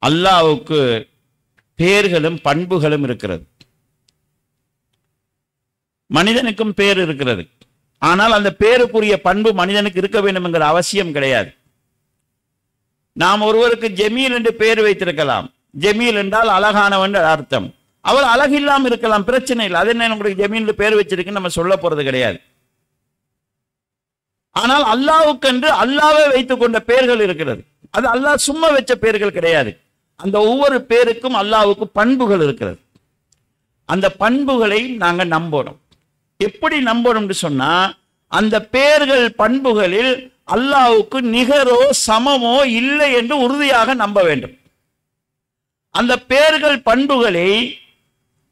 அல்லாஹ்வுக்கு பேர்களும் பண்புகளும் இருக்கிறது. மனிதனுக்கும் பேர் இருக்கிறது, ஆனால் அந்த பேருக்குரிய பண்பு மனிதனுக்கு இருக்க வேண்டும் என்கிற அவசியம் கிடையாது. நாம் ஒருவருக்கு ஜமீல் என்று பேர் வைத்திருக்கலாம். ஜமீல் என்றால் அழகானவன் அர்த்தம். அவர் அழகில்லாம இருக்கலாம், பிரச்சனை இல்லை. அது என்ன உங்களுக்கு ஜமீல் பேர் வச்சிருக்குன்னு நம்ம சொல்ல போறது கிடையாது. ஆனால் அல்லாஹ்வுக்கென்று அல்லாஹ்வே வைத்துக் கொண்ட பெயர்கள் இருக்கிறது. அது அல்லாஹ் சும்மா வச்ச பெயர்கள் கிடையாது. அந்த ஒவ்வொரு பேருக்கும் அல்லாஹ்வுக்கு பண்புகள் இருக்கிறது. அந்த பண்புகளை நாங்க நம்பணும். எப்படி நம்பணும்னு சொன்னா அந்த பெயர்கள் பண்புகளில் அல்லாஹ்வுக்கு நிகரோ சமமோ இல்லை என்று உறுதியாக நம்ப வேண்டும். அந்த பெயர்கள் பண்புகளை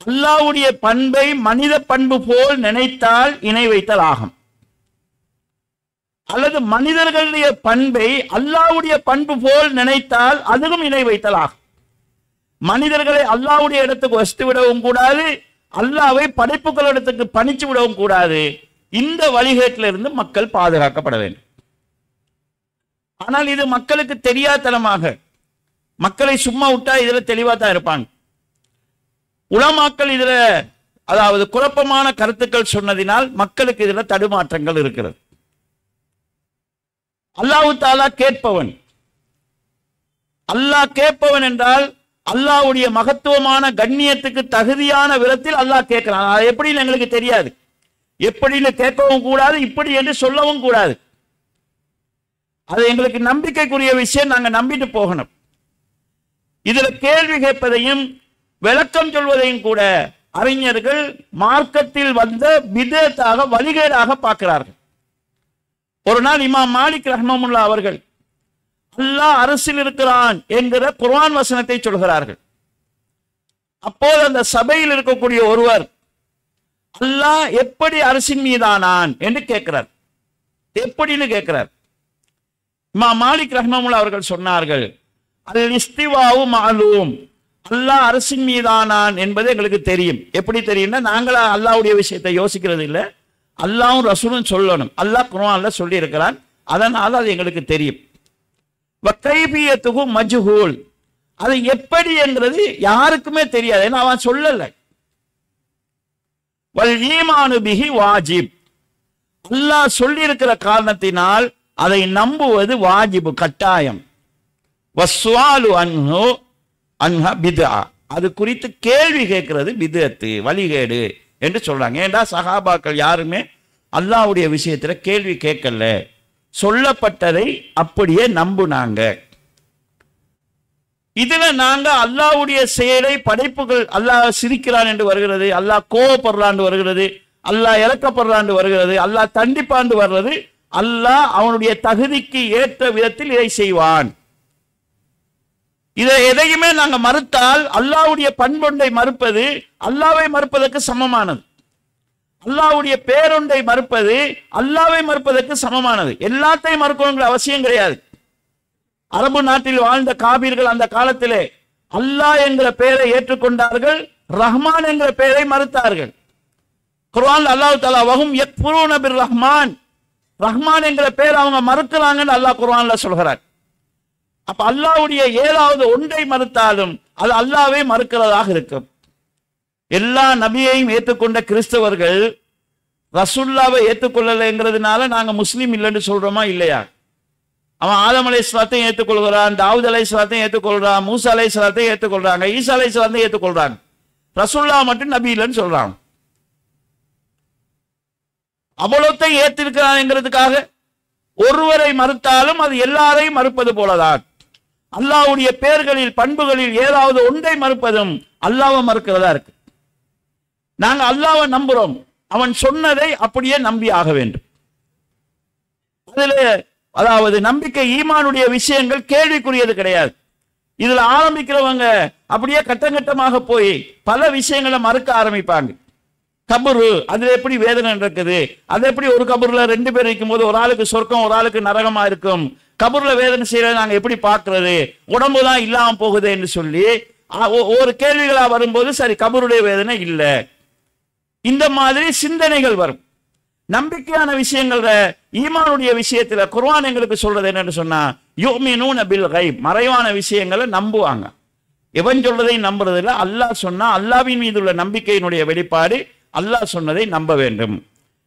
அல்லாஹ்வுடைய பண்பை மனித பண்பு போல் நினைத்தால் இணை வைத்தல் ஆகும். அல்லது மனிதர்களுடைய பண்பை அல்லாஹ்வுடைய பண்பு போல் நினைத்தால் அதுவும் இணை வைத்தல் ஆகும். மனிதர்களை அல்லாஹ்வுடைய இடத்துக்கு வசித்து விடவும் கூடாது, அல்லாஹ்வை படைப்புகள் இடத்துக்கு பணிச்சு விடவும் கூடாது. இந்த வழிகேட்டிலிருந்து மக்கள் பாதுகாக்கப்பட வேண்டும். ஆனால் இது மக்களுக்கு தெரியாதனமாக, மக்களை சும்மா விட்டா இதுல தெளிவா தான் இருப்பாங்க. உலமாக்கள் இதுல அதாவது குழப்பமான கருத்துக்கள் சொன்னதினால் மக்களுக்கு இதுல தடுமாற்றங்கள் இருக்கிறது. அல்லாஹ் தஆலா கேட்பவன். அல்லாஹ் கேட்பவன் என்றால் அல்லாஹ்வுடைய மகத்துவமான கண்ணியத்துக்கு தகுதியான விதத்தில் அல்லாஹ் கேட்கிறான். அது எப்படின்னு எங்களுக்கு தெரியாது. எப்படின்னு கேட்கவும் கூடாது, இப்படி என்று சொல்லவும் கூடாது. அது எங்களுக்கு நம்பிக்கைக்குரிய விஷயம், நாங்க நம்பிட்டு போகணும். இதுல கேள்வி கேட்பதையும் விளக்கம் சொல்வதையும் கூட அறிஞர்கள் மார்க்கத்தில் வந்த பிதத்தாக வழிகேடாக பார்க்கிறார்கள். ஒரு நாள் இமாம் மாலிக் ரஹ்மத்துல்லாஹி அவர்கள் அல்லாஹ் அரசில் இருக்கிறான் என்கிற குர்ஆன் வசனத்தை சொல்கிறார்கள். அப்போது அந்த சபையில் இருக்கக்கூடிய ஒருவர் அல்லாஹ் எப்படி அரசின் மீதானான் என்று கேட்கிறார். எப்படின்னு கேட்கிறார். இமாம் மாலிக் ரஹ்மத்துல்லாஹி அவர்கள் சொன்னார்கள், அல் இஸ்திவாவு மஅலூம், அல்லாஹ் அரசின் மீதானான் என்பது எங்களுக்கு தெரியும். எப்படி தெரியும்னா, நாங்களா அல்லாஹ்வுடைய விஷயத்தை யோசிக்கிறது இல்லை, அல்லாஹ்வும் ரசூலும் சொல்லணும். அல்லாஹ் குர்ஆன்ல சொல்லி இருக்கிறான், அதனால அது எங்களுக்கு தெரியும். வகைபியத்துகு மஜ்ஹூல், அது எப்படி என்கிறது யாருக்குமே தெரியாது, ஏன்னா அவன் சொல்லல. வல் ஈமானு பிஹி வாஜிப், அல்லாஹ் சொல்லி இருக்கிற காரணத்தினால் அதை நம்புவது வாஜிபு, கட்டாயம். வஸ்ஸுஆலு அன்ஹு அன்ஹா பித்ஆ, அது குறித்து கேள்வி கேட்கிறது பித்அத்து, வழிகேடு என்று சொல்றாங்க. ஏண்டா சஹாபாக்கள் யாருமே அல்லாஹ்வுடைய விஷயத்துல கேள்வி கேட்கல, சொல்லப்பட்டதை அப்படியே நம்புனாங்க. இதுல நாங்க அல்லாஹ்வுடைய செயலை படைப்புகள், அல்லாஹ் சிரிக்கிறான் என்று வருகிறது, அல்லாஹ் கோபப்படுறான் வருகிறது, அல்லாஹ் இறக்கப்படுறான் வருகிறது, அல்லாஹ் தண்டிப்பாண்டு வர்றது, அல்லாஹ் அவனுடைய தகுதிக்கு ஏற்ற விதத்தில் இதை செய்வான். இதை எதையுமே நாங்க மறுத்தால் அல்லாஹ்வுடைய பண்பொன்றை மறுப்பது அல்லாஹ்வை மறுப்பதற்கு சமமானது. அல்லாஹ்வுடைய பேரொன்றை மறுப்பது அல்லாஹ்வை மறுப்பதற்கு சமமானது. எல்லாத்தையும் மறுக்கணுங்கிற அவசியம் கிடையாது. அரபு நாட்டில் வாழ்ந்த காபீர்கள் அந்த காலத்திலே அல்லாஹ் என்கிற பெயரை ஏற்றுக்கொண்டார்கள், ரஹ்மான் என்கிற பெயரை மறுத்தார்கள். குர்ஆன்ல அல்லாஹ் தஆலா வஹும் யக்ஃபுரூன பிர் ரஹ்மான், ரஹ்மான் என்கிற பெயர் அவங்க மறுக்கிறாங்கன்னு அல்லாஹ் குர்ஆன்ல சொல்கிறார். அப்ப அல்லாஹ்வுடைய ஏதாவது ஒன்றை மறுத்தாலும் அது அல்லாஹ்வை மறுக்கிறதாக இருக்கும். எல்லா நபியையும் ஏற்றுக்கொண்ட கிறிஸ்தவர்கள் ரசூலுல்லாவை ஏற்றுக்கொள்ளலைங்கிறதுனால நாங்க முஸ்லீம் இல்லைன்னு சொல்றோமா இல்லையா? அவன் ஆதம் அலைஹிஸ்ஸலாத்தையும் ஏற்றுக்கொள்கிறான், தாவூத் அலைஹிஸ்ஸலாத்தையும் ஏற்றுக்கொள்றான், மூசா அலைஹிஸ்ஸலாத்தையும் ஏற்றுக்கொள்றாங்க, ஈசா அலைஹிஸ்ஸலாத்தையும் ஏற்றுக்கொள்றாங்க. ரசூலுல்லாஹ் மட்டும் நபி இல்லைன்னு சொல்றான். அவ்வளோத்தை ஏற்றிருக்கிறான்ங்கிறதுக்காக ஒருவரை மறுத்தாலும் அது எல்லாரையும் மறுப்பது போலதான். அல்லாஹ்வுடைய பெயர்களில் பண்புகளில் ஏதாவது ஒன்றை மறுப்பதும் அல்லாஹ்வை மறுக்கிறதா இருக்கு. நாங்க அல்லாஹ்வை நம்புறோம், அவன் சொன்னதை அப்படியே நம்பி ஆக வேண்டும். அதுல அதாவது நம்பிக்கை ஈமானுடைய விஷயங்கள் கேள்விக்குரியது கிடையாது. இதுல ஆரம்பிக்கிறவங்க அப்படியே கட்டங்கட்டமாக போய் பல விஷயங்களை மறுக்க ஆரம்பிப்பாங்க. கபரு, அதுல எப்படி வேதனை இருக்குது, அது எப்படி ஒரு கபூர்ல 2 பேர் இருக்கும் போது ஒரு ஆளுக்கு சொர்க்கம் ஒரு ஆளுக்கு நரகமா இருக்கும், கபூர்ல வேதனை செய்யறது நாங்க எப்படி பார்க்கிறது, உடம்புதான் இல்லாம போகுது என்று சொல்லி ஒரு கேள்விகளா வரும்போது சரி கபருடைய வேதனை இல்லை, இந்த மாதிரி சிந்தனைகள் வரும். நம்பிக்கையான விஷயங்கள் ஈமானுடைய விஷயத்துல குர்ஆன் எங்களுக்கு சொல்றது என்னன்னு சொன்னா, யுமினூன பில் கைப், மறைவான விஷயங்களை நம்புவாங்க. எவன் சொல்றதை நம்புறது இல்லை, அல்லாஹ் சொன்னா அல்லாஹ்வின் மீது உள்ள நம்பிக்கையினுடைய வெளிப்பாடு, அல்லாஹ் சொன்னதை நம்ப வேண்டும்.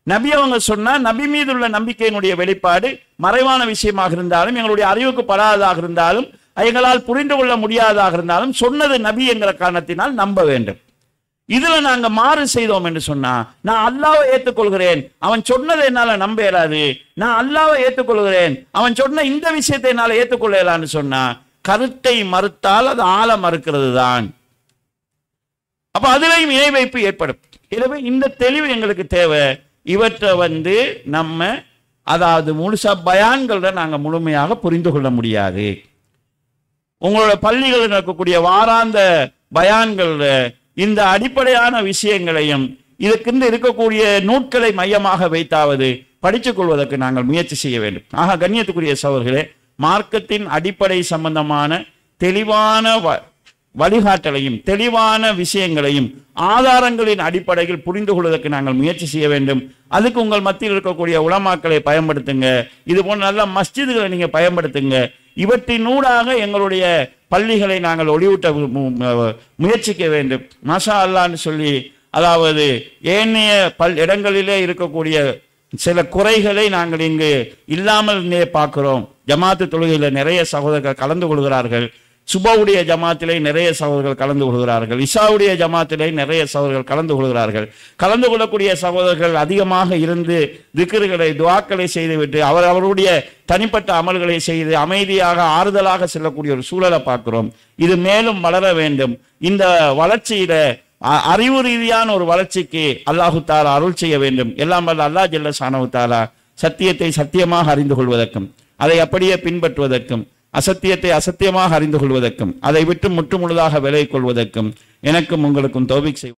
நபி அவங்க சொன்னா நபி மீது உள்ள நம்பிக்கையினுடைய வெளிப்பாடு மறைவான விஷயமாக இருந்தாலும், எங்களுடைய அறிவுக்கு படாததாக இருந்தாலும், எங்களால் புரிந்து கொள்ள முடியாததாக இருந்தாலும் சொன்னது நபி என்கிற காரணத்தினால் நம்ப வேண்டும். இதுல நாங்க மாறு செய்தோம் என்று சொன்னா, நான் அல்லாஹ்வை ஏற்றுக்கொள்கிறேன், அவன் சொன்னதை என்னால நம்ப இயலாது, நான் அல்லாஹ்வை ஏற்றுக்கொள்கிறேன், அவன் சொன்ன இந்த விஷயத்தை என்னால ஏற்றுக்கொள்ள இயலான்னு சொன்னா, கருத்தை மறுத்தால் அது ஆழ மறுக்கிறது தான். அப்ப அதிலையும் இணை வைப்பு ஏற்படும். எனவே இந்த தெளிவு எங்களுக்கு தேவை. இவற்றை நம்ம அதாவது முழுசா பயான்களை நாங்க முழுமையாக புரிந்து கொள்ள முடியாது. உங்களோட பள்ளிகளில் இருக்கக்கூடிய வாராந்த பயான்கள் இந்த அடிப்படையான விஷயங்களையும் இதுக்கென்று இருக்கக்கூடிய நூட்களை மையமாக வைத்தாவது படித்துக் கொள்வதற்கு நாங்கள் முயற்சி செய்ய வேண்டும். ஆக கண்ணியத்துக்குரிய சகோதரர்களே, மார்க்கத்தின் அடிப்படை சம்பந்தமான தெளிவான வழிகாட்டலையும் தெளிவான விஷயங்களையும் ஆதாரங்களின் அடிப்படையில் புரிந்து கொள்வதற்கு நாங்கள் முயற்சி செய்ய வேண்டும். அதுக்கு உங்கள் மத்தியில் இருக்கக்கூடிய உலமாக்களை பயன்படுத்துங்க. இது போன்ற நல்ல மஸ்ஜிதுகளை நீங்க பயன்படுத்துங்க. இவற்றினூடாக எங்களுடைய பள்ளிகளை நாங்கள் ஒளியூட்ட முயற்சிக்க வேண்டும். மாஷா அல்லான்னு சொல்லி, அதாவது ஏனைய இடங்களிலே இருக்கக்கூடிய சில குறைகளை நாங்கள் இங்கு இல்லாமல் பார்க்கிறோம். ஜமாத்து தொழுகையில் நிறைய சகோதரர்கள் கலந்து கொள்கிறார்கள். சுபவுடைய ஜமாத்திலே நிறைய சகோதரர்கள் கலந்து கொள்கிறார்கள். இஷாவுடைய ஜமாத்திலே நிறைய சகோதரர்கள் கலந்து கொள்கிறார்கள். கலந்து கொள்ளக்கூடிய சகோதரர்கள் அதிகமாக இருந்து திக்ருகளை துஆக்களை செய்துவிட்டு அவருடைய தனிப்பட்ட அமல்களை செய்து அமைதியாக ஆறுதலாக செல்லக்கூடிய ஒரு சூழலை பார்க்கிறோம். இது மேலும் வளர வேண்டும். இந்த வளர்ச்சியில அறிவு ரீதியான ஒரு வளர்ச்சிக்கு அல்லாஹு தஆலா அருள் செய்ய வேண்டும். எல்லாம் வல்ல அல்லாஹ் ஜல்ல ஷானஹு தஆலா சத்தியத்தை சத்தியமாக அறிந்து கொள்வதற்கும் அதை அப்படியே பின்பற்றுவதற்கும் அசத்தியத்தை அசத்தியமாக அறிந்து கொள்வதற்கும் அதை விட்டு முற்றுமுழுதாக விலகிக் கொள்வதற்கும் எனக்கும் உங்களுக்கும் தௌஃபீக் செய்ய